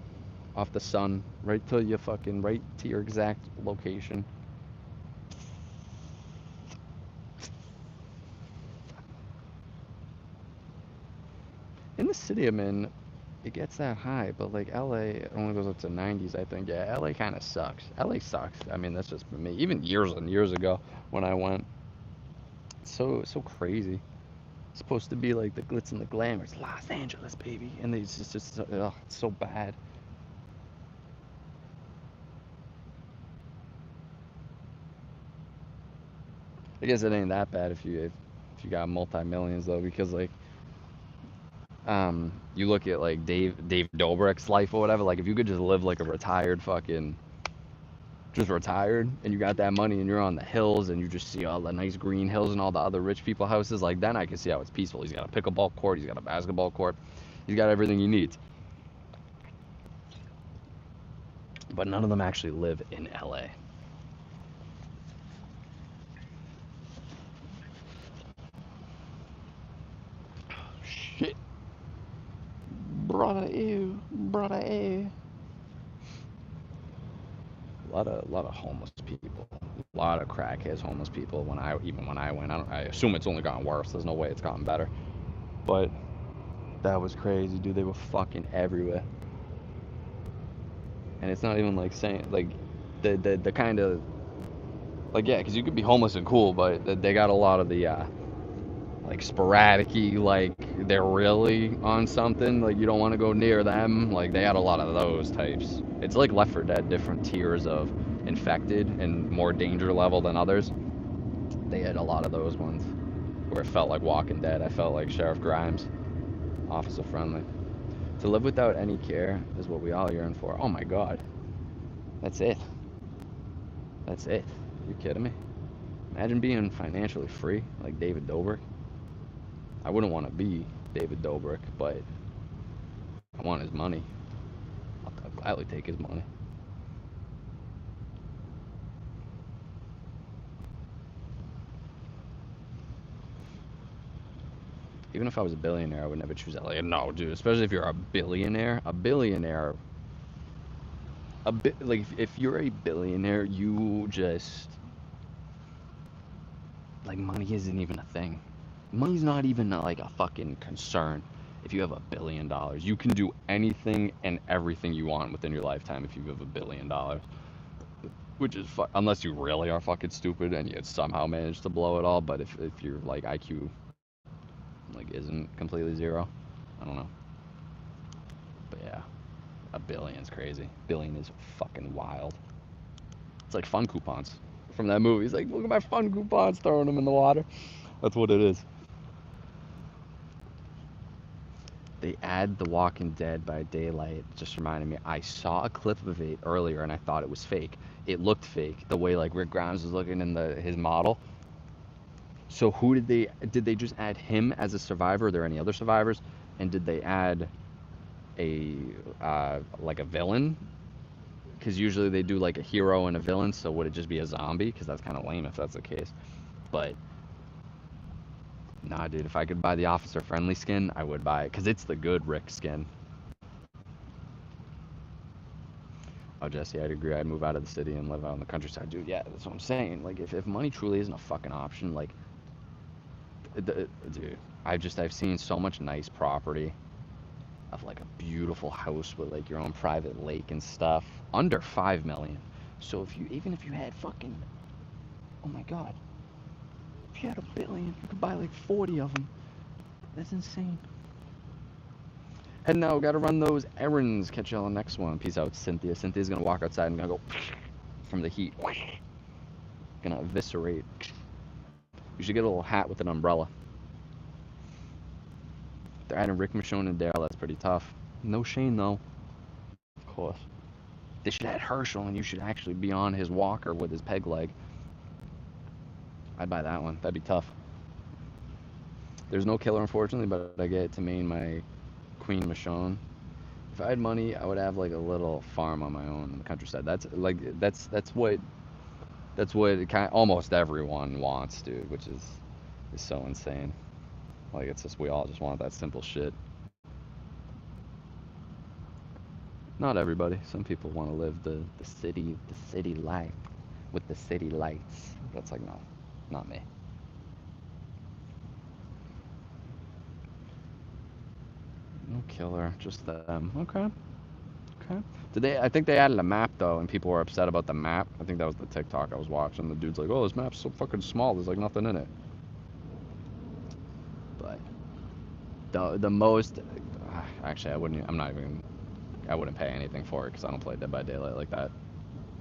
off the sun right to your fucking, right to your exact location. In the city I'm in, it gets that high, but like LA only goes up to 90s, I think. Yeah, LA kind of sucks. LA sucks. I mean, that's just for me. Even years and years ago when I went, so crazy. It's supposed to be like the glitz and the glamour. It's Los Angeles, baby, and it's just ugh, it's so bad. I guess it ain't that bad if you got multi-millions though, because like you look at like Dave Dobrik's life or whatever. Like if you could just live like a retired fucking just retired and you got that money and you're on the hills and you just see all the nice green hills and all the other rich people houses, like then I can see how it's peaceful. He's got a pickleball court, he's got a basketball court, he's got everything he needs. But none of them actually live in LA. Shit. Brother ew. Brother ew. A lot of homeless people. A lot of crackheads, homeless people. When I went, I assume it's only gotten worse. There's no way it's gotten better. But that was crazy, dude. They were fucking everywhere. And it's not even like saying like the kind of like yeah, because you could be homeless and cool, but they got a lot of the like sporadicy, like they're really on something, like you don't want to go near them. Like they had a lot of those types. It's like Left 4 Dead, different tiers of infected and more danger level than others. They had a lot of those ones where it felt like Walking Dead. I felt like Sheriff Grimes, officer friendly. To live without any care is what we all yearn for. Oh my God, that's it. That's it. You kidding me? Imagine being financially free like David Dobrik. I wouldn't want to be David Dobrik, but I want his money. I'll gladly take his money. Even if I was a billionaire, I would never choose LA. No, dude, especially if you're a billionaire. A bit like if you're a billionaire, you just like money isn't even a thing. Money's not even like a fucking concern. If you have $1 billion, you can do anything and everything you want within your lifetime if you have $1 billion. Which is unless you really are fucking stupid and you somehow manage to blow it all. But if your like IQ like isn't completely zero, I don't know. But yeah, a billion's crazy. Billion is fucking wild. It's like fun coupons from that movie. He's like, look at my fun coupons, throwing them in the water. That's what it is. They add The Walking Dead by Daylight. It just reminded me. I saw a clip of it earlier and I thought it was fake. It looked fake. The way like Rick Grimes was looking in his model. So who did they just add him as a survivor? Are there any other survivors? And did they add a like a villain? Because usually they do like a hero and a villain. So would it just be a zombie? Because that's kind of lame if that's the case. But nah, dude. If I could buy the officer friendly skin, I would buy it because it's the good Rick skin. Oh, Jesse, I'd agree. I'd move out of the city and live out in the countryside, dude. Yeah, that's what I'm saying. Like, if money truly isn't a fucking option, like, dude, I've seen so much nice property of like a beautiful house with like your own private lake and stuff under 5 million. So even if you had fucking, oh my god, if you had 1 billion, you could buy like 40 of them. That's insane. And now, gotta run those errands. Catch you on the next one. Peace out, Cynthia. Cynthia's gonna walk outside and gonna go from the heat. Gonna eviscerate. You should get a little hat with an umbrella. They're adding Rick Michonne and Daryl. That's pretty tough. No Shane though. Of course. They should add Herschel, and you should actually be on his walker with his peg leg. I'd buy that one. That'd be tough. There's no killer, unfortunately, but I get to main my Queen Michonne. If I had money, I would have like a little farm on my own in the countryside. That's what kind of, almost everyone wants, dude, which is so insane. Like it's just we all just want that simple shit. Not everybody. Some people want to live the city life with the city lights. That's like no, not me. No killer, just them. Okay. Okay. I think they added a map though, and people were upset about the map. I think that was the TikTok I was watching. The dude's like, "Oh, this map's so fucking small. There's like nothing in it." But the most, actually, I'm not even. I wouldn't pay anything for it because I don't play Dead by Daylight like that.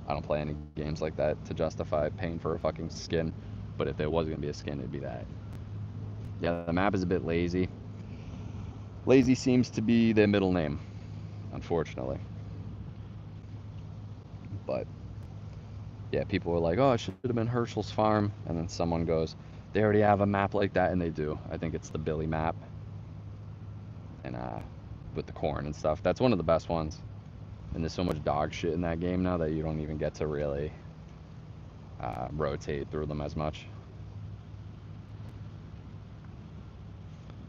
I don't play any games like that to justify paying for a fucking skin. But if there was gonna be a skin, it'd be that. Yeah, the map is a bit lazy. Lazy seems to be their middle name, unfortunately. But yeah, people were like, "Oh, it should have been Herschel's farm," and then someone goes, "They already have a map like that," and they do. I think it's the Billy map, and with the corn and stuff. That's one of the best ones. And there's so much dog shit in that game now that you don't even get to really rotate through them as much.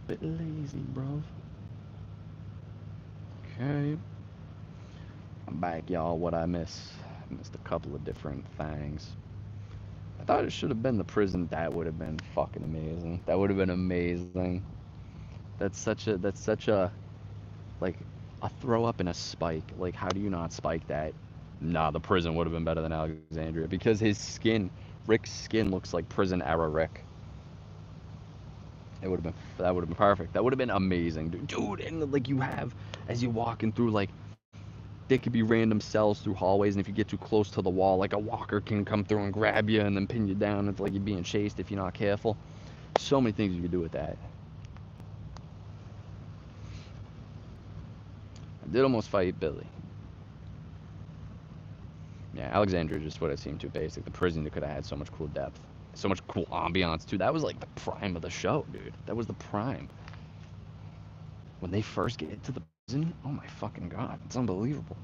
Bit lazy, bro. Okay. I'm back, y'all. What I miss? I missed a couple of different things. I thought it should have been the prison. That would have been fucking amazing. That would have been amazing. That's such a like a throw up and a spike. Like how do you not spike that? Nah, the prison would have been better than Alexandria because Rick's skin looks like prison era Rick. That would have been perfect. That would have been amazing, dude. And like you have as you're walking through like there could be random cells through hallways, and if you get too close to the wall, like a walker can come through and grab you and then pin you down. It's like you're being chased if you're not careful. So many things you could do with that. I did almost fight Billy. Yeah, Alexandria just would have seemed too basic. The prison could have had so much cool depth, so much cool ambiance too. That was like the prime of the show, dude. That was the prime. When they first get to the prison, oh my fucking god, it's unbelievable.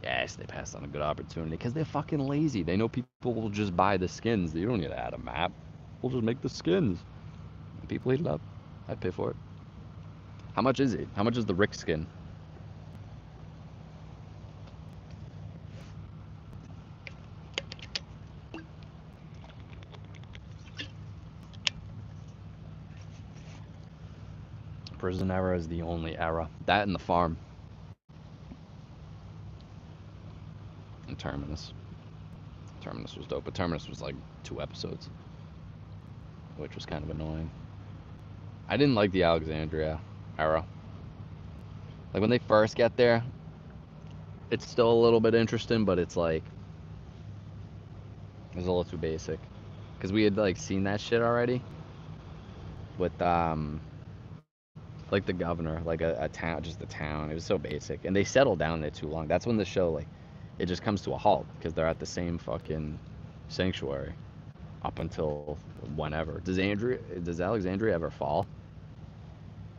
Yes, they passed on a good opportunity because they're fucking lazy. They know people will just buy the skins. You don't need to add a map. We'll just make the skins. People eat it up. I'd pay for it. How much is it? How much is the Rick skin? Prison era is the only era. That and the farm. And Terminus. Terminus was dope, but Terminus was like 2 episodes, which was kind of annoying. I didn't like the Alexandria era. Like when they first get there, it's still a little bit interesting, but it's like it's a little too basic. Because we had like seen that shit already with like the governor, like a town, just a town. It was so basic, and they settled down there too long. That's when the show like it just comes to a halt because they're at the same fucking sanctuary up until whenever. Does Alexandria ever fall?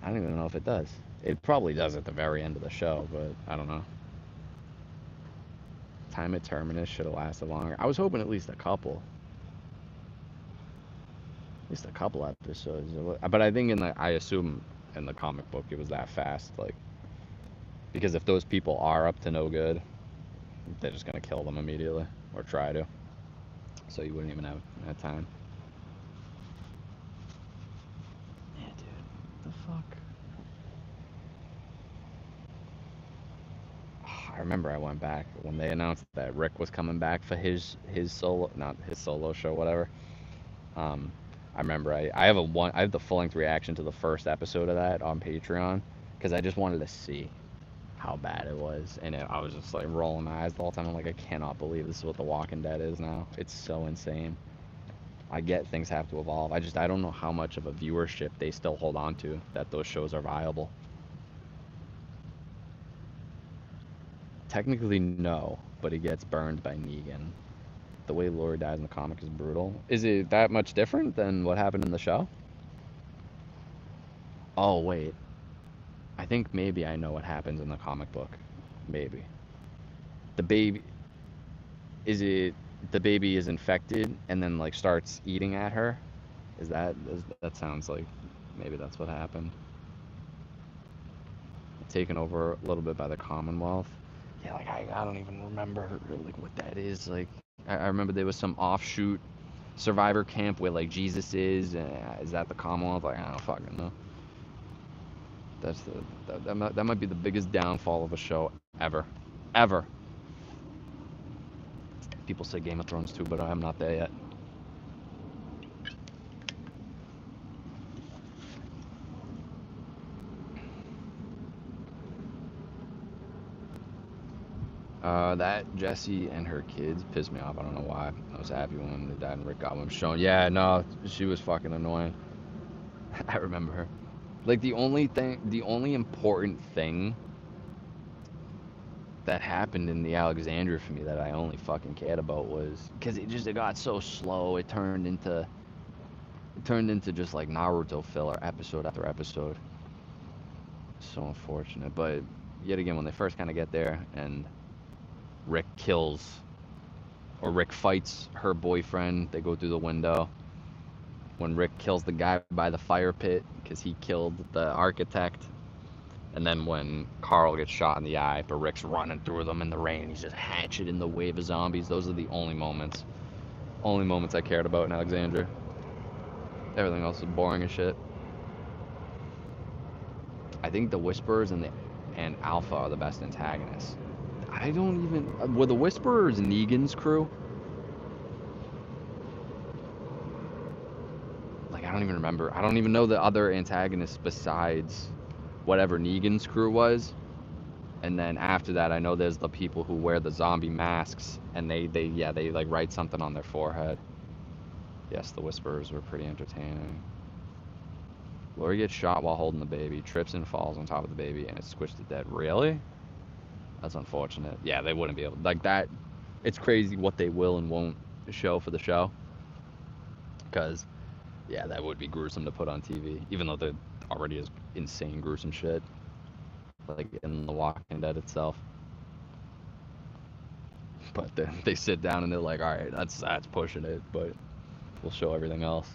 I don't even know if it does. It probably does at the very end of the show, but I don't know. Time at Terminus should have lasted longer. I was hoping at least a couple episodes. But I think I assume in the comic book it was that fast, like because if those people are up to no good, they're just gonna kill them immediately or try to. So you wouldn't even have time. Yeah, dude. The fuck? I remember I went back when they announced that Rick was coming back for his solo, not his solo show, whatever. Um, I remember I have the full length reaction to the first episode of that on Patreon because I just wanted to see how bad it was, and I was just like rolling my eyes the whole time. I'm like, I cannot believe this is what The Walking Dead is now. It's so insane. I get things have to evolve. I don't know how much of a viewership they still hold on to that those shows are viable. Technically, no, but he gets burned by Negan. The way Lori dies in the comic is brutal. Is it that much different than what happened in the show? Oh, wait. I think maybe I know what happens in the comic book. Maybe. The baby. Is it the baby is infected and then like starts eating at her? That sounds like maybe that's what happened. Taken over a little bit by the Commonwealth. Yeah, like I don't even remember like what that is. Like I remember there was some offshoot survivor camp where like Jesus is. Is that the Commonwealth? Like I don't fucking know. That's that might be the biggest downfall of a show ever, ever. People say Game of Thrones too, but I'm not there yet. That Jesse and her kids pissed me off. I don't know why. I was happy when the dad and Rick got them shown. Yeah, no, she was fucking annoying. I remember her. Like the only important thing that happened in the Alexandria for me that I only fucking cared about was because it got so slow. It turned into just like Naruto filler episode after episode. So unfortunate. But yet again, when they first kind of get there and Rick kills or Rick fights her boyfriend, they go through the window. When Rick kills the guy by the fire pit because he killed the architect. And then when Carl gets shot in the eye, but Rick's running through them in the rain, he's just hatcheting the wave of zombies. Those are the only moments I cared about in Alexandria. Everything else was boring as shit. I think the Whisperers and Alpha are the best antagonists. I don't even were the Whisperers Negan's crew? Like I don't even remember. I don't even know the other antagonists besides whatever Negan's crew was. And then after that, I know there's the people who wear the zombie masks, and they like write something on their forehead. Yes, the Whisperers were pretty entertaining. Lori gets shot while holding the baby, trips and falls on top of the baby, and is squished to death. Really? That's unfortunate. Yeah, they wouldn't be able like that. It's crazy what they will and won't show for the show, because yeah, that would be gruesome to put on TV, even though there already is insane gruesome shit like in The Walking Dead itself. But then they sit down and they're like, all right, that's pushing it, but we'll show everything else.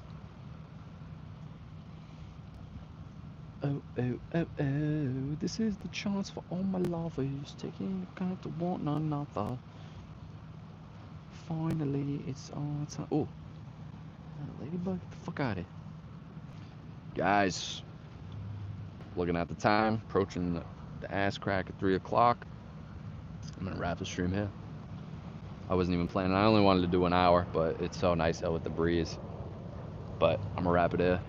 Oh, oh, oh, oh, this is the chance for all my lovers taking account to one another. Finally, it's our time. Oh, ladybug, get the fuck out of here. Guys, looking at the time, approaching the ass crack at 3 o'clock. I'm gonna wrap the stream here. I wasn't even planning. I only wanted to do an hour, but it's so nice out with the breeze. But I'm gonna wrap it here.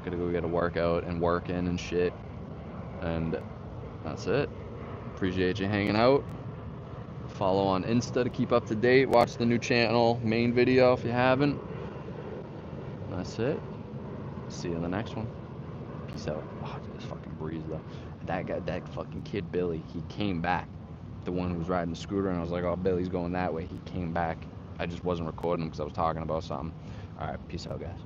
Gotta go get a workout and work in and shit. And that's it. Appreciate you hanging out. Follow on Insta to keep up to date. Watch the new channel main video if you haven't. That's it. See you in the next one. Peace out. Oh, this fucking breeze though. That guy, that fucking kid Billy, he came back. The one who was riding the scooter, and I was like, oh, Billy's going that way. He came back. I just wasn't recording him because I was talking about something. All right, peace out, guys.